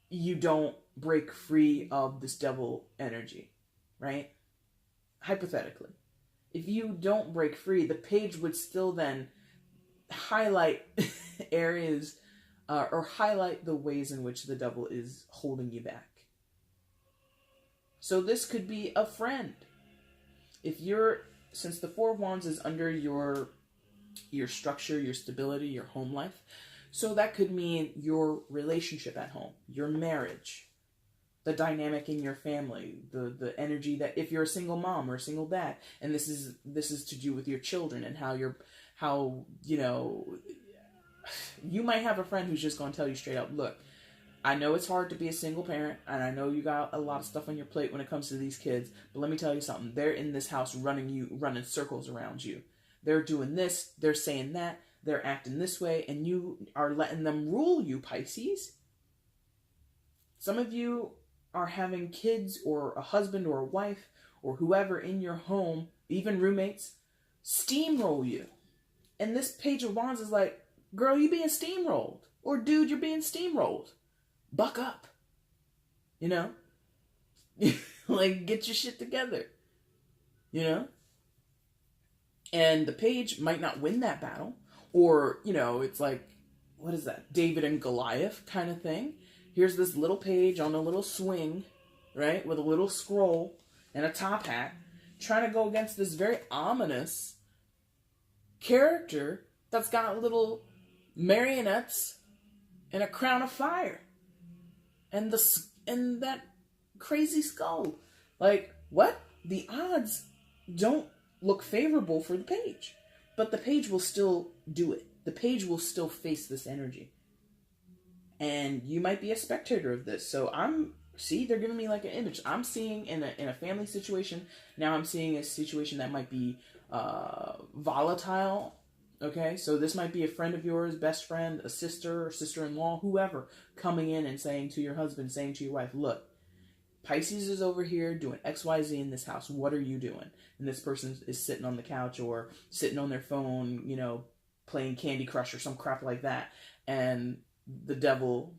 you don't break free of this devil energy, right? Hypothetically, if you don't break free, the page would still then highlight areas or highlight the ways in which the devil is holding you back. So this could be a friend. Since the Four of Wands is under your structure, your stability, your home life, so that could mean your relationship at home, your marriage, the dynamic in your family, the energy that if you're a single mom or a single dad, and this is to do with your children and how you know, you might have a friend who's just going to tell you straight up, look, I know it's hard to be a single parent, and I know you got a lot of stuff on your plate when it comes to these kids, but let me tell you something. They're in this house running circles around you. They're doing this, they're saying that, they're acting this way, and you are letting them rule you, Pisces. Some of you are having kids or a husband or a wife or whoever in your home, even roommates, steamroll you. And this Page of Wands is like, girl, you being steamrolled. Or dude, you're being steamrolled. Buck up. You know? Like, get your shit together. You know? And the page might not win that battle. Or, you know, it's like, what is that? David and Goliath kind of thing. Here's this little page on a little swing, right? With a little scroll and a top hat. Trying to go against this very ominous character that's got little marionettes and a crown of fire and that crazy skull. Like, what? The odds don't look favorable for the page, but the page will still do it. The page will still face this energy, and you might be a spectator of this. So they're giving me like an image. I'm seeing in a family situation. Now I'm seeing a situation that might be volatile. Okay, so this might be a friend of yours, best friend, a sister or sister-in-law, whoever, coming in and saying to your husband, saying to your wife, look, Pisces is over here doing XYZ in this house. What are you doing? And this person is sitting on the couch or sitting on their phone, playing Candy Crush or some crap like that. And the devil,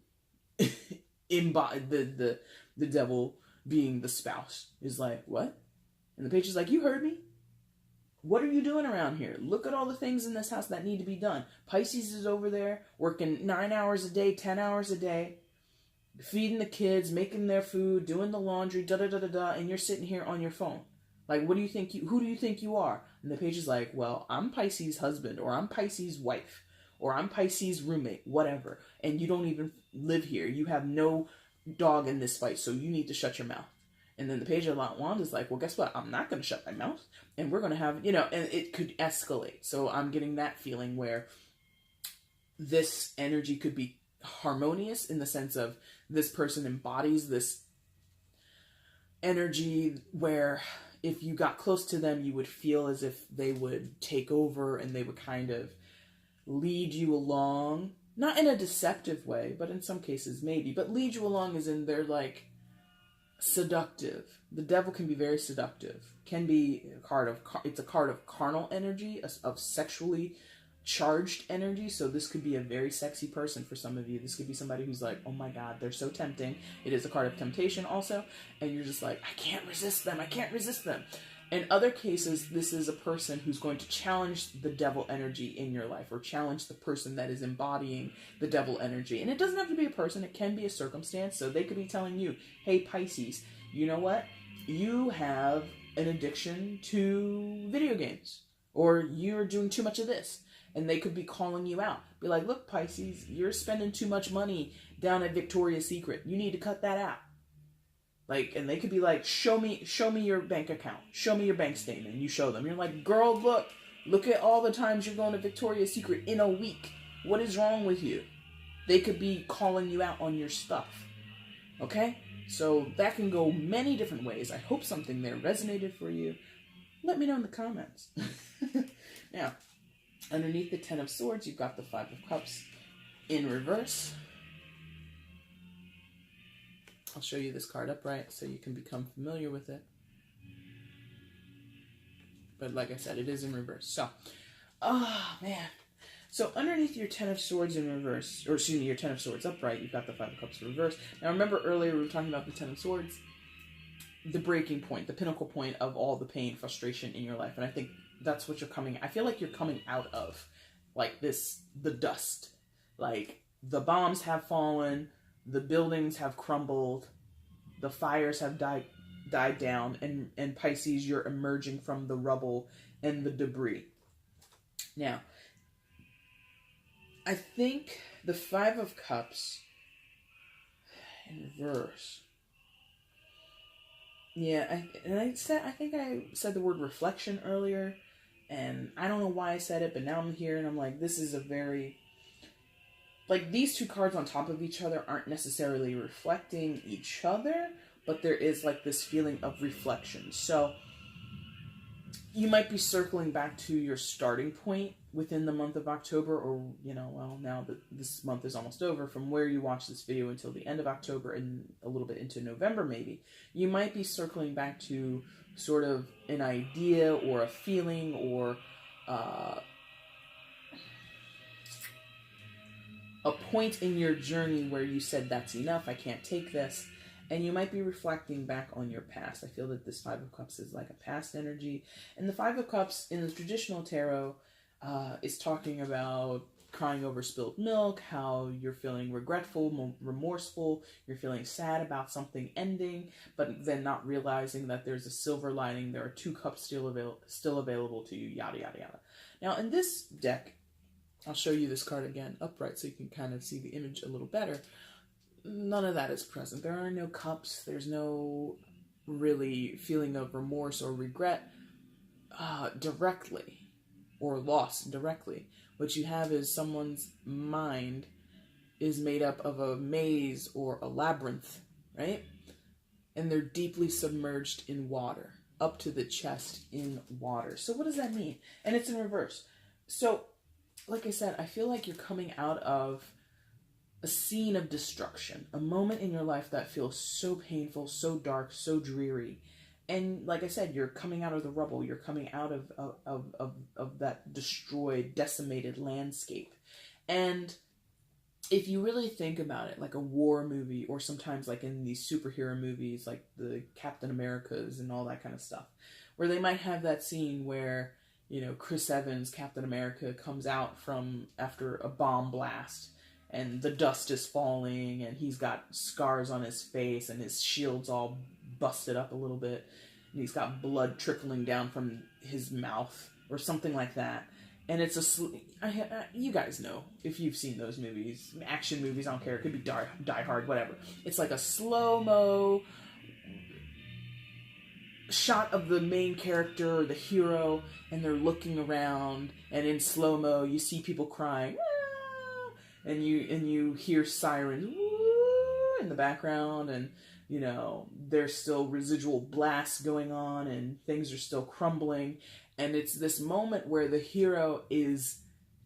the devil being the spouse, is like, what? And the page is like, you heard me. What are you doing around here? Look at all the things in this house that need to be done. Pisces is over there working 9 hours a day, 10 hours a day, feeding the kids, making their food, doing the laundry, and you're sitting here on your phone. Like, who do you think you are? And the page is like, well, I'm Pisces' husband, or I'm Pisces' wife, or I'm Pisces' roommate, whatever. And you don't even live here. You have no dog in this fight, so you need to shut your mouth. And then the page of Wand is like, well, guess what? I'm not going to shut my mouth. And we're going to have, and it could escalate. So I'm getting that feeling where this energy could be harmonious in the sense of this person embodies this energy where if you got close to them, you would feel as if they would take over and they would kind of lead you along. Not in a deceptive way, but in some cases maybe. But lead you along as in they're like, seductive. The devil can be very seductive. Can be it's a card of carnal energy, of sexually charged energy. So this could be a very sexy person for some of you. This could be somebody who's like, oh my God, they're so tempting. It is a card of temptation also. And you're just like, I can't resist them. I can't resist them. In other cases, this is a person who's going to challenge the devil energy in your life, or challenge the person that is embodying the devil energy. And it doesn't have to be a person, it can be a circumstance. So they could be telling you, hey Pisces, you know what? You have an addiction to video games, or you're doing too much of this. And they could be calling you out. Be like, look Pisces, you're spending too much money down at Victoria's Secret. You need to cut that out. Like, and they could be like, show me your bank account. Show me your bank statement. And you show them. You're like, girl, look at all the times you're going to Victoria's Secret in a week. What is wrong with you? They could be calling you out on your stuff. Okay? So that can go many different ways. I hope something there resonated for you. Let me know in the comments. Now, underneath the 10 of Swords, you've got the 5 of Cups in reverse. I'll show you this card upright so you can become familiar with it. But like I said, it is in reverse. So, man. So underneath your 10 of Swords in reverse, or excuse me, your 10 of Swords upright, you've got the 5 of Cups in reverse. Now remember earlier we were talking about the 10 of Swords, the breaking point, the pinnacle point of all the pain, frustration in your life. And I think that's what you're I feel like you're coming out of. Like the dust. Like the bombs have fallen, the buildings have crumbled, the fires have died down, and Pisces, you're emerging from the rubble and the debris. Now, I think the 5 of Cups in reverse. Yeah, I think I said the word reflection earlier, and I don't know why I said it, but now I'm here and I'm like, this is a very, like, these two cards on top of each other aren't necessarily reflecting each other, but there is like this feeling of reflection. So you might be circling back to your starting point within the month of October, or, well, now that this month is almost over, from where you watch this video until the end of October and a little bit into November maybe, you might be circling back to sort of an idea or a feeling or a point in your journey where you said, that's enough, I can't take this. And you might be reflecting back on your past. I feel that this 5 of Cups is like a past energy. And the 5 of Cups in the traditional tarot is talking about crying over spilled milk, how you're feeling regretful, remorseful, you're feeling sad about something ending, but then not realizing that there's a silver lining, there are 2 cups still available to you, yada, yada, yada. Now, in this deck, I'll show you this card again upright so you can kind of see the image a little better. None of that is present. There are no cups. There's no really feeling of remorse or regret directly, or loss directly. What you have is someone's mind is made up of a maze or a labyrinth, right? And they're deeply submerged in water, up to the chest in water. So what does that mean? And it's in reverse. So, like I said, I feel like you're coming out of a scene of destruction, a moment in your life that feels so painful, so dark, so dreary. And like I said, you're coming out of the rubble. You're coming out of that destroyed, decimated landscape. And if you really think about it, like a war movie, or sometimes like in these superhero movies, like the Captain Americas and all that kind of stuff, where they might have that scene where, you know, Chris Evans, Captain America, comes out from after a bomb blast, and the dust is falling, and he's got scars on his face, and his shield's all busted up a little bit, and he's got blood trickling down from his mouth, or something like that. And it's you guys know, if you've seen those movies, action movies, I don't care, it could be Die Hard, whatever. It's like a slow-mo shot of the main character, the hero, and they're looking around, and in slow-mo, you see people crying, and you hear sirens in the background, and you know there's still residual blasts going on, and things are still crumbling, and it's this moment where the hero is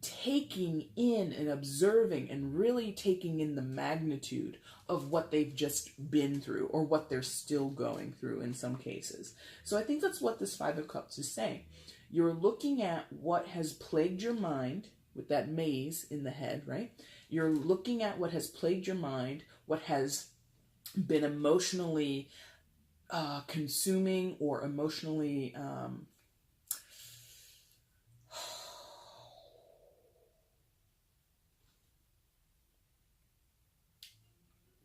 taking in and observing and really taking in the magnitude of what they've just been through, or what they're still going through in some cases. So I think that's what this Five of Cups is saying. You're looking at what has plagued your mind with that maze in the head, right? You're looking at what has plagued your mind, what has been emotionally consuming, or emotionally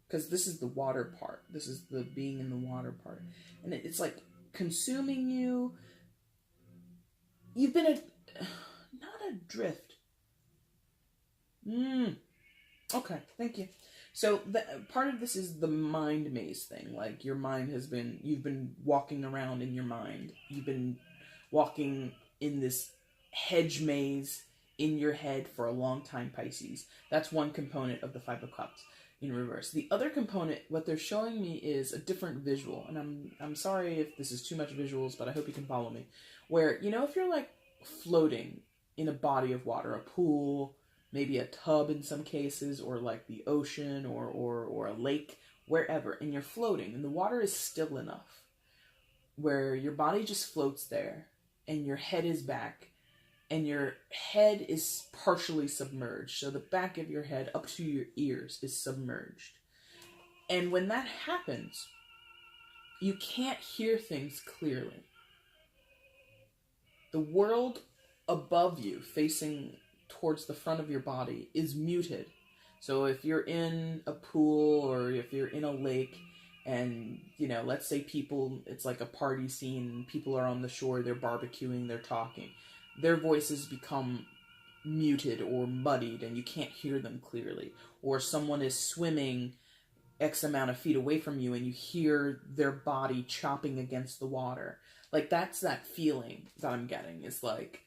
because this is the water part. This is the being in the water part. And it's like consuming you. You've been not adrift. Okay, thank you. So part of this is the mind maze thing. Like your mind you've been walking around in your mind. You've been walking in this hedge maze in your head for a long time, Pisces. That's one component of the Five of Cups in reverse. The other component, what they're showing me, is a different visual. And I'm sorry if this is too much visuals, but I hope you can follow me. Where, you know, if you're like floating in a body of water, a pool, maybe a tub in some cases, or like the ocean or a lake, wherever, and you're floating, and the water is still enough where your body just floats there, and your head is back, and your head is partially submerged. So the back of your head up to your ears is submerged. And when that happens, you can't hear things clearly. The world above you, facing towards the front of your body, is muted. So if you're in a pool, or if you're in a lake, and, you know, let's say it's like a party scene, people are on the shore, they're barbecuing, they're talking. Their voices become muted or muddied, and you can't hear them clearly. Or someone is swimming X amount of feet away from you, and you hear their body chopping against the water. Like, that's that feeling that I'm getting. It's like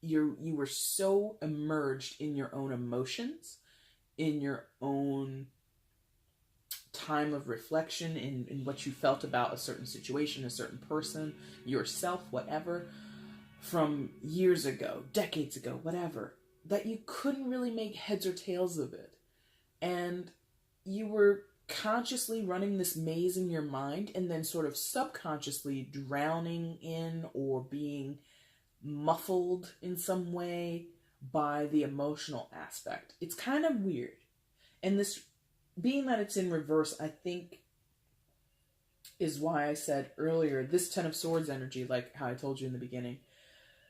you were so immersed in your own emotions, in your own time of reflection, in what you felt about a certain situation, a certain person, yourself, whatever, from years ago, decades ago, whatever, that you couldn't really make heads or tails of it. And you were consciously running this maze in your mind, and then sort of subconsciously drowning in or being muffled in some way by the emotional aspect. It's kind of weird. And this, being that it's in reverse, I think is why I said earlier, this Ten of Swords energy, like how I told you in the beginning,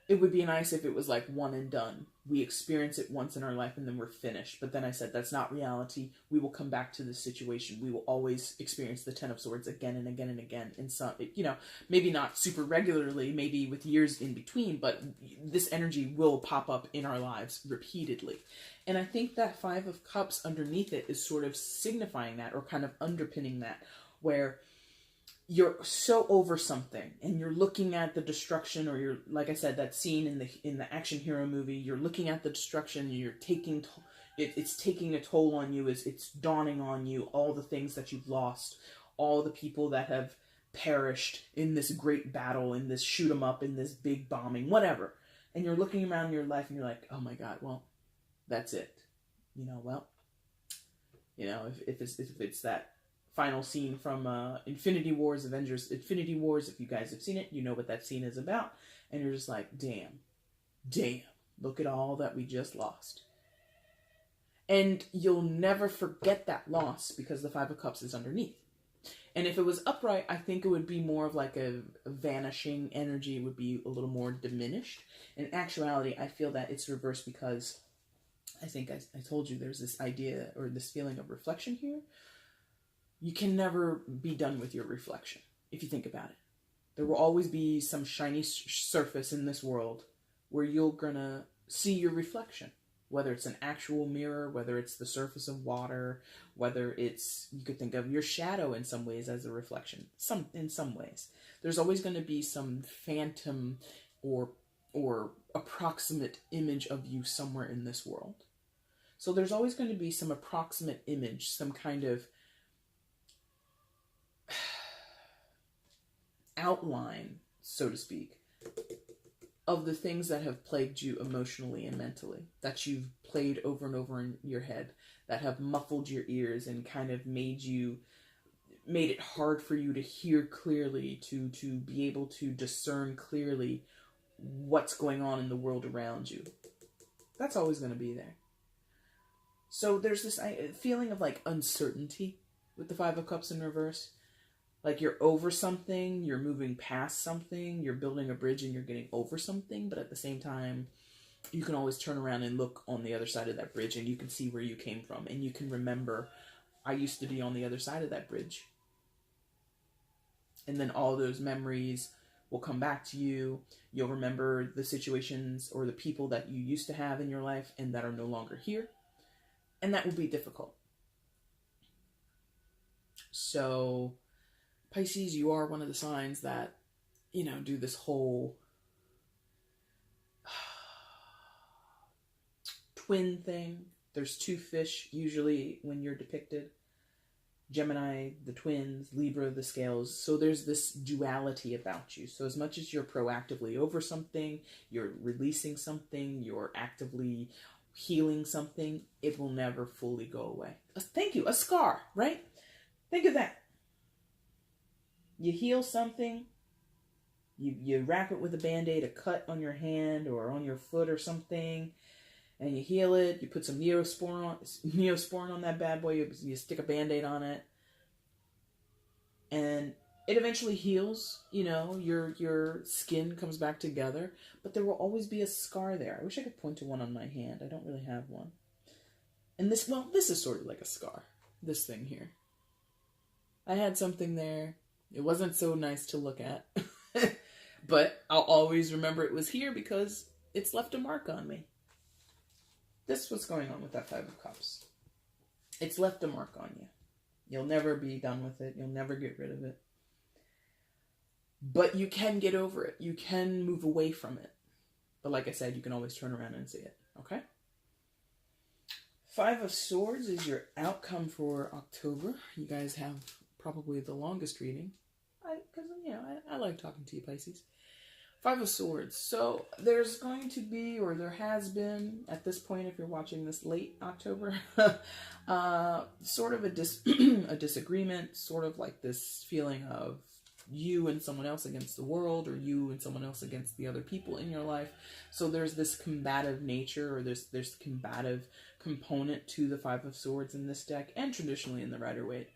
it would be nice if it was like one and done. we experience it once in our life and then we're finished. But then I said, that's not reality. We will come back to this situation. We will always experience the Ten of Swords again and again and again. In some, you know, maybe not super regularly, maybe with years in between, but this energy will pop up in our lives repeatedly. And I think that Five of Cups underneath it is sort of signifying that, or kind of underpinning that, where you're so over something and you're looking at the destruction, or you're, like I said, that scene in the action hero movie, you're looking at the destruction and you're taking it's taking a toll on you, it's dawning on you, all the things that you've lost, all the people that have perished in this great battle, in this shoot 'em up, in this big bombing, whatever. And you're looking around your life and you're like, oh my God, well, that's it. You know, well, you know, if it's that final scene from Infinity Wars, Avengers Infinity Wars, if you guys have seen it, you know what that scene is about. And you're just like, damn, look at all that we just lost. And you'll never forget that loss because the Five of Cups is underneath. And if it was upright, I think it would be more of like a vanishing energy. It would be a little more diminished. In actuality, I feel that it's reversed because I think I told you there's this idea or this feeling of reflection here. You can never be done with your reflection, if you think about it. There will always be some shiny surface in this world where you're gonna see your reflection. Whether it's an actual mirror, whether it's the surface of water, whether it's, you could think of your shadow in some ways as a reflection. In some ways. There's always going to be some phantom or approximate image of you somewhere in this world. So there's always going to be some approximate image, some kind of outline, so to speak, of the things that have plagued you emotionally and mentally, that you've played over and over in your head, that have muffled your ears and kind of made it hard for you to hear clearly, to be able to discern clearly what's going on in the world around you. That's always going to be there. So there's this feeling of like uncertainty with the Five of Cups in reverse. Like you're over something, you're moving past something, you're building a bridge and you're getting over something, but at the same time, you can always turn around and look on the other side of that bridge and you can see where you came from. And you can remember, I used to be on the other side of that bridge. And then all those memories will come back to you. You'll remember the situations or the people that you used to have in your life and that are no longer here. And that will be difficult. So Pisces, you are one of the signs that, you know, do this whole twin thing. There's two fish usually when you're depicted. Gemini, the twins, Libra, the scales. So there's this duality about you. So as much as you're proactively over something, you're releasing something, you're actively healing something, it will never fully go away. Thank you. A scar, right? Think of that. You heal something, you wrap it with a Band-Aid, a cut on your hand or on your foot or something, and you heal it. You put some Neosporin on that bad boy, you stick a Band-Aid on it, and it eventually heals, you know, your skin comes back together, but there will always be a scar there. I wish I could point to one on my hand. I don't really have one. And this is sort of like a scar, this thing here. I had something there. It wasn't so nice to look at, but I'll always remember it was here because it's left a mark on me. This is what's going on with that Five of Cups. It's left a mark on you. You'll never be done with it. You'll never get rid of it. But you can get over it. You can move away from it. But like I said, you can always turn around and see it. Okay? Five of Swords is your outcome for October. You guys have probably the longest reading. Because, you know, I like talking to you, Pisces. Five of Swords. So there's going to be, or there has been, at this point, if you're watching this late October, sort of a disagreement, sort of like this feeling of you and someone else against the world, or you and someone else against the other people in your life. So there's this combative nature, or there's combative component to the Five of Swords in this deck, and traditionally in the Rider-Waite.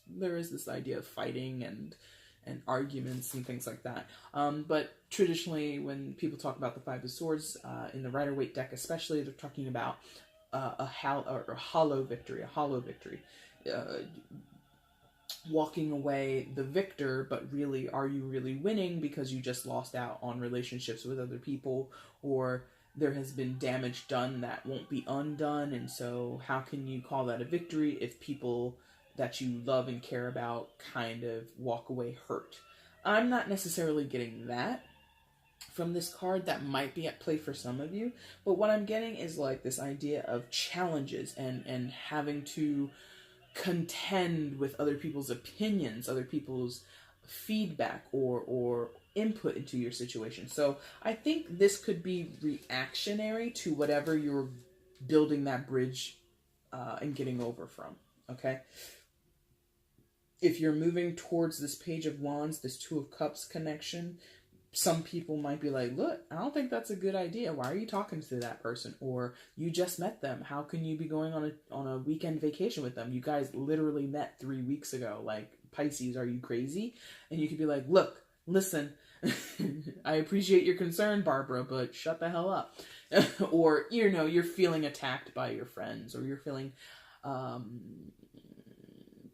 There is this idea of fighting and and arguments and things like that. But traditionally, when people talk about the Five of Swords, in the Rider-Waite deck especially, they're talking about a hollow victory, walking away the victor, but really, are you really winning because you just lost out on relationships with other people, or there has been damage done that won't be undone, and so how can you call that a victory if people that you love and care about kind of walk away hurt? I'm not necessarily getting that from this card. That might be at play for some of you, but what I'm getting is like this idea of challenges and having to contend with other people's opinions, other people's feedback or input into your situation. So I think this could be reactionary to whatever you're building that bridge and getting over from, okay? If you're moving towards this Page of Wands, this Two of Cups connection, some people might be like, look, I don't think that's a good idea. Why are you talking to that person? Or you just met them. How can you be going on a weekend vacation with them? You guys literally met 3 weeks ago. Like, Pisces, are you crazy? And you could be like, look, listen, I appreciate your concern, Barbara, but shut the hell up. Or, you know, you're feeling attacked by your friends, or you're feeling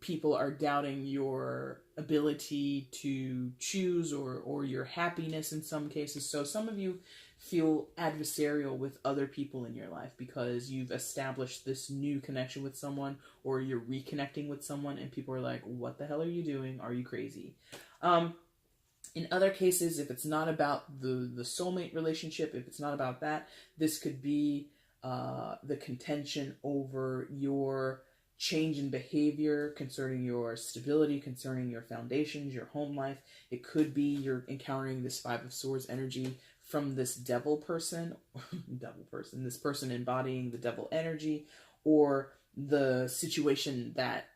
people are doubting your ability to choose or your happiness in some cases. So some of you feel adversarial with other people in your life because you've established this new connection with someone, or you're reconnecting with someone, and people are like, what the hell are you doing? Are you crazy? In other cases, if it's not about the soulmate relationship, if it's not about that, this could be the contention over your change in behavior concerning your stability, concerning your foundations, your home life. It could be you're encountering this Five of Swords energy from this devil person, this person embodying the devil energy, or the situation that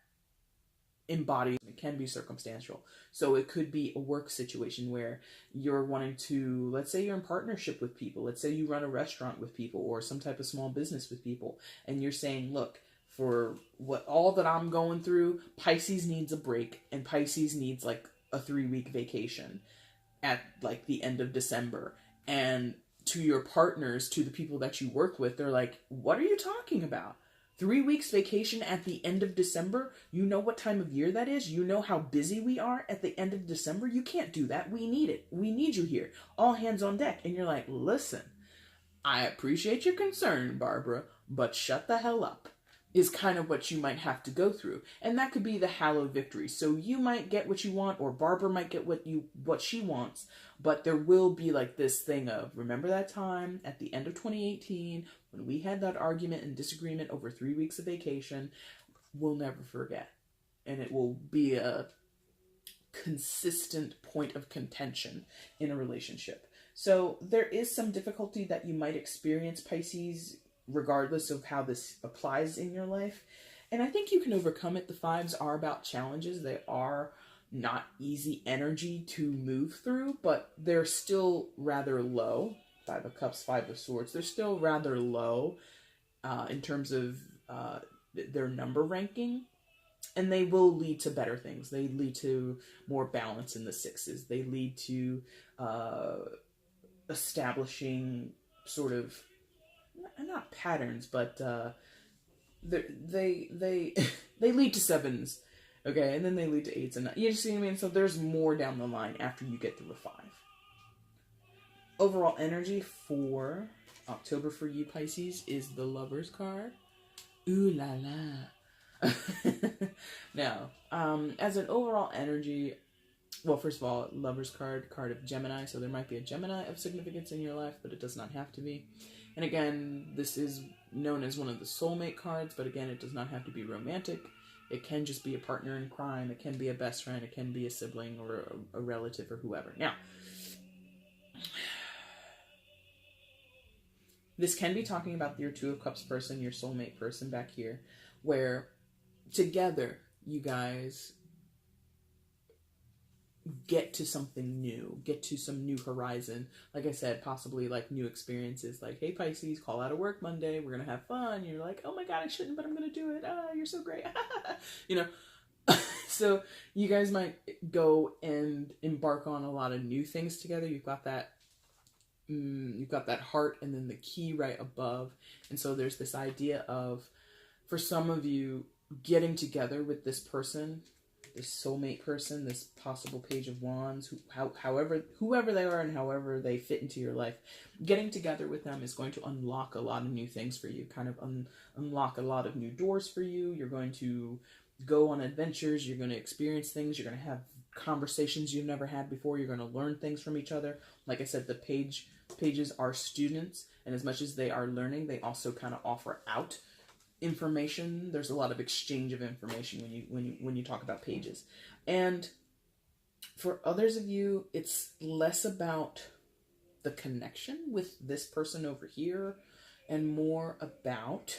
embodies. It can be circumstantial. So it could be a work situation where you're wanting to, let's say you're in partnership with people. Let's say you run a restaurant with people or some type of small business with people, and you're saying, look, for what all that I'm going through, Pisces needs a break, and Pisces needs like a 3-week vacation at like the end of December. And to your partners, to the people that you work with, they're like, what are you talking about? 3 weeks vacation at the end of December? You know what time of year that is? You know how busy we are at the end of December? You can't do that. We need it. We need you here. All hands on deck. And you're like, listen, I appreciate your concern, Barbara, but shut the hell up. Is kind of what you might have to go through. And that could be the hallowed victory. So you might get what you want, or Barbara might get what she wants, but there will be like this thing of, remember that time at the end of 2018 when we had that argument and disagreement over 3 weeks of vacation? We'll never forget. And it will be a consistent point of contention in a relationship. So there is some difficulty that you might experience, Pisces, regardless of how this applies in your life. And I think you can overcome it. The fives are about challenges. They are not easy energy to move through, but they're still rather low. Five of Cups, Five of Swords. They're still rather low in terms of their number ranking. And they will lead to better things. They lead to more balance in the sixes. They lead to establishing sort of, not patterns, but they lead to sevens, okay, and then they lead to eights and nines. You see what I mean? So there's more down the line after you get through a 5. Overall energy for October for you, Pisces, is the Lovers card. Ooh la la. Now, as an overall energy, well, first of all, Lovers card of Gemini, so there might be a Gemini of significance in your life, but it does not have to be. And again, this is known as one of the soulmate cards, but again, it does not have to be romantic. It can just be a partner in crime. It can be a best friend. It can be a sibling or a relative or whoever. Now, this can be talking about your Two of Cups person, your soulmate person back here, where together you guys get to something new, get to some new horizon. Like I said, possibly like new experiences, like, hey Pisces, call out of work Monday, we're gonna have fun. You're like, oh my god, I shouldn't, but I'm gonna do it. Ah, you're so great. You know, So you guys might go and embark on a lot of new things together. You've got that heart and then the key right above. And so there's this idea of, for some of you, getting together with this person, this soulmate person, this possible page of wands, whoever they are and however they fit into your life, getting together with them is going to unlock a lot of new things for you, kind of unlock a lot of new doors for you. You're going to go on adventures, you're going to experience things, you're going to have conversations you've never had before, you're going to learn things from each other. Like I said, the pages are students, and as much as they are learning, they also kind of offer out information. There's a lot of exchange of information when you talk about pages. And for others of you, it's less about the connection with this person over here and more about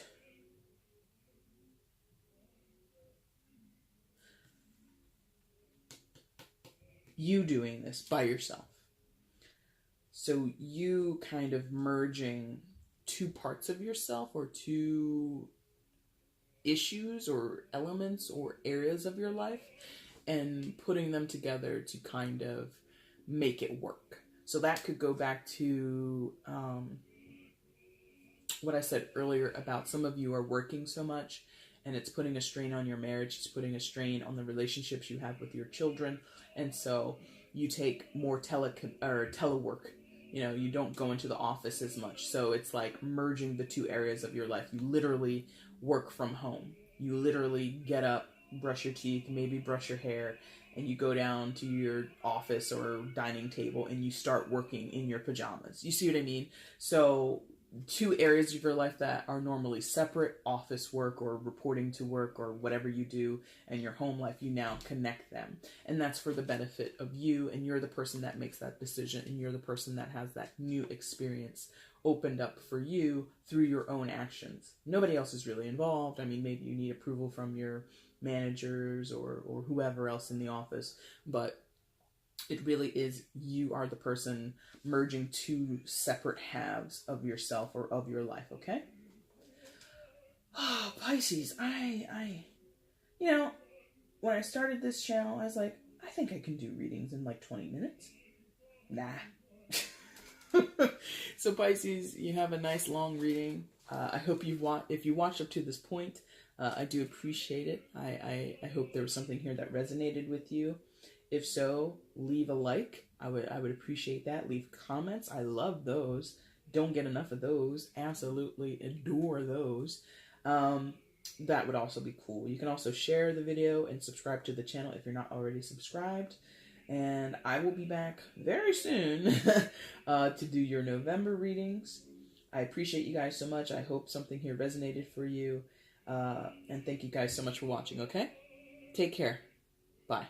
you doing this by yourself. So you kind of merging two parts of yourself, or two issues or elements or areas of your life, and putting them together to kind of make it work. So that could go back to what I said earlier about some of you are working so much and it's putting a strain on your marriage, it's putting a strain on the relationships you have with your children, and so you take more telework. You know, you don't go into the office as much. So it's like merging the two areas of your life. You literally work from home. You literally get up, brush your teeth, maybe brush your hair, and you go down to your office or dining table and you start working in your pajamas. You see what I mean? So two areas of your life that are normally separate, office work or reporting to work or whatever you do, and your home life, you now connect them. And that's for the benefit of you, and you're the person that makes that decision, and you're the person that has that new experience opened up for you through your own actions. Nobody else is really involved. I mean, maybe you need approval from your managers or whoever else in the office, but it really is, you are the person merging two separate halves of yourself or of your life, okay? Oh, Pisces, you know, when I started this channel, I was like, I think I can do readings in like 20 minutes. Nah. So Pisces, you have a nice long reading. I hope if you watched up to this point, I do appreciate it. I hope there was something here that resonated with you. If so, leave a like. I would appreciate that. Leave comments. I love those. Don't get enough of those. Absolutely adore those. That would also be cool. You can also share the video and subscribe to the channel if you're not already subscribed. And I will be back very soon to do your November readings. I appreciate you guys so much. I hope something here resonated for you. And thank you guys so much for watching, okay? Take care. Bye.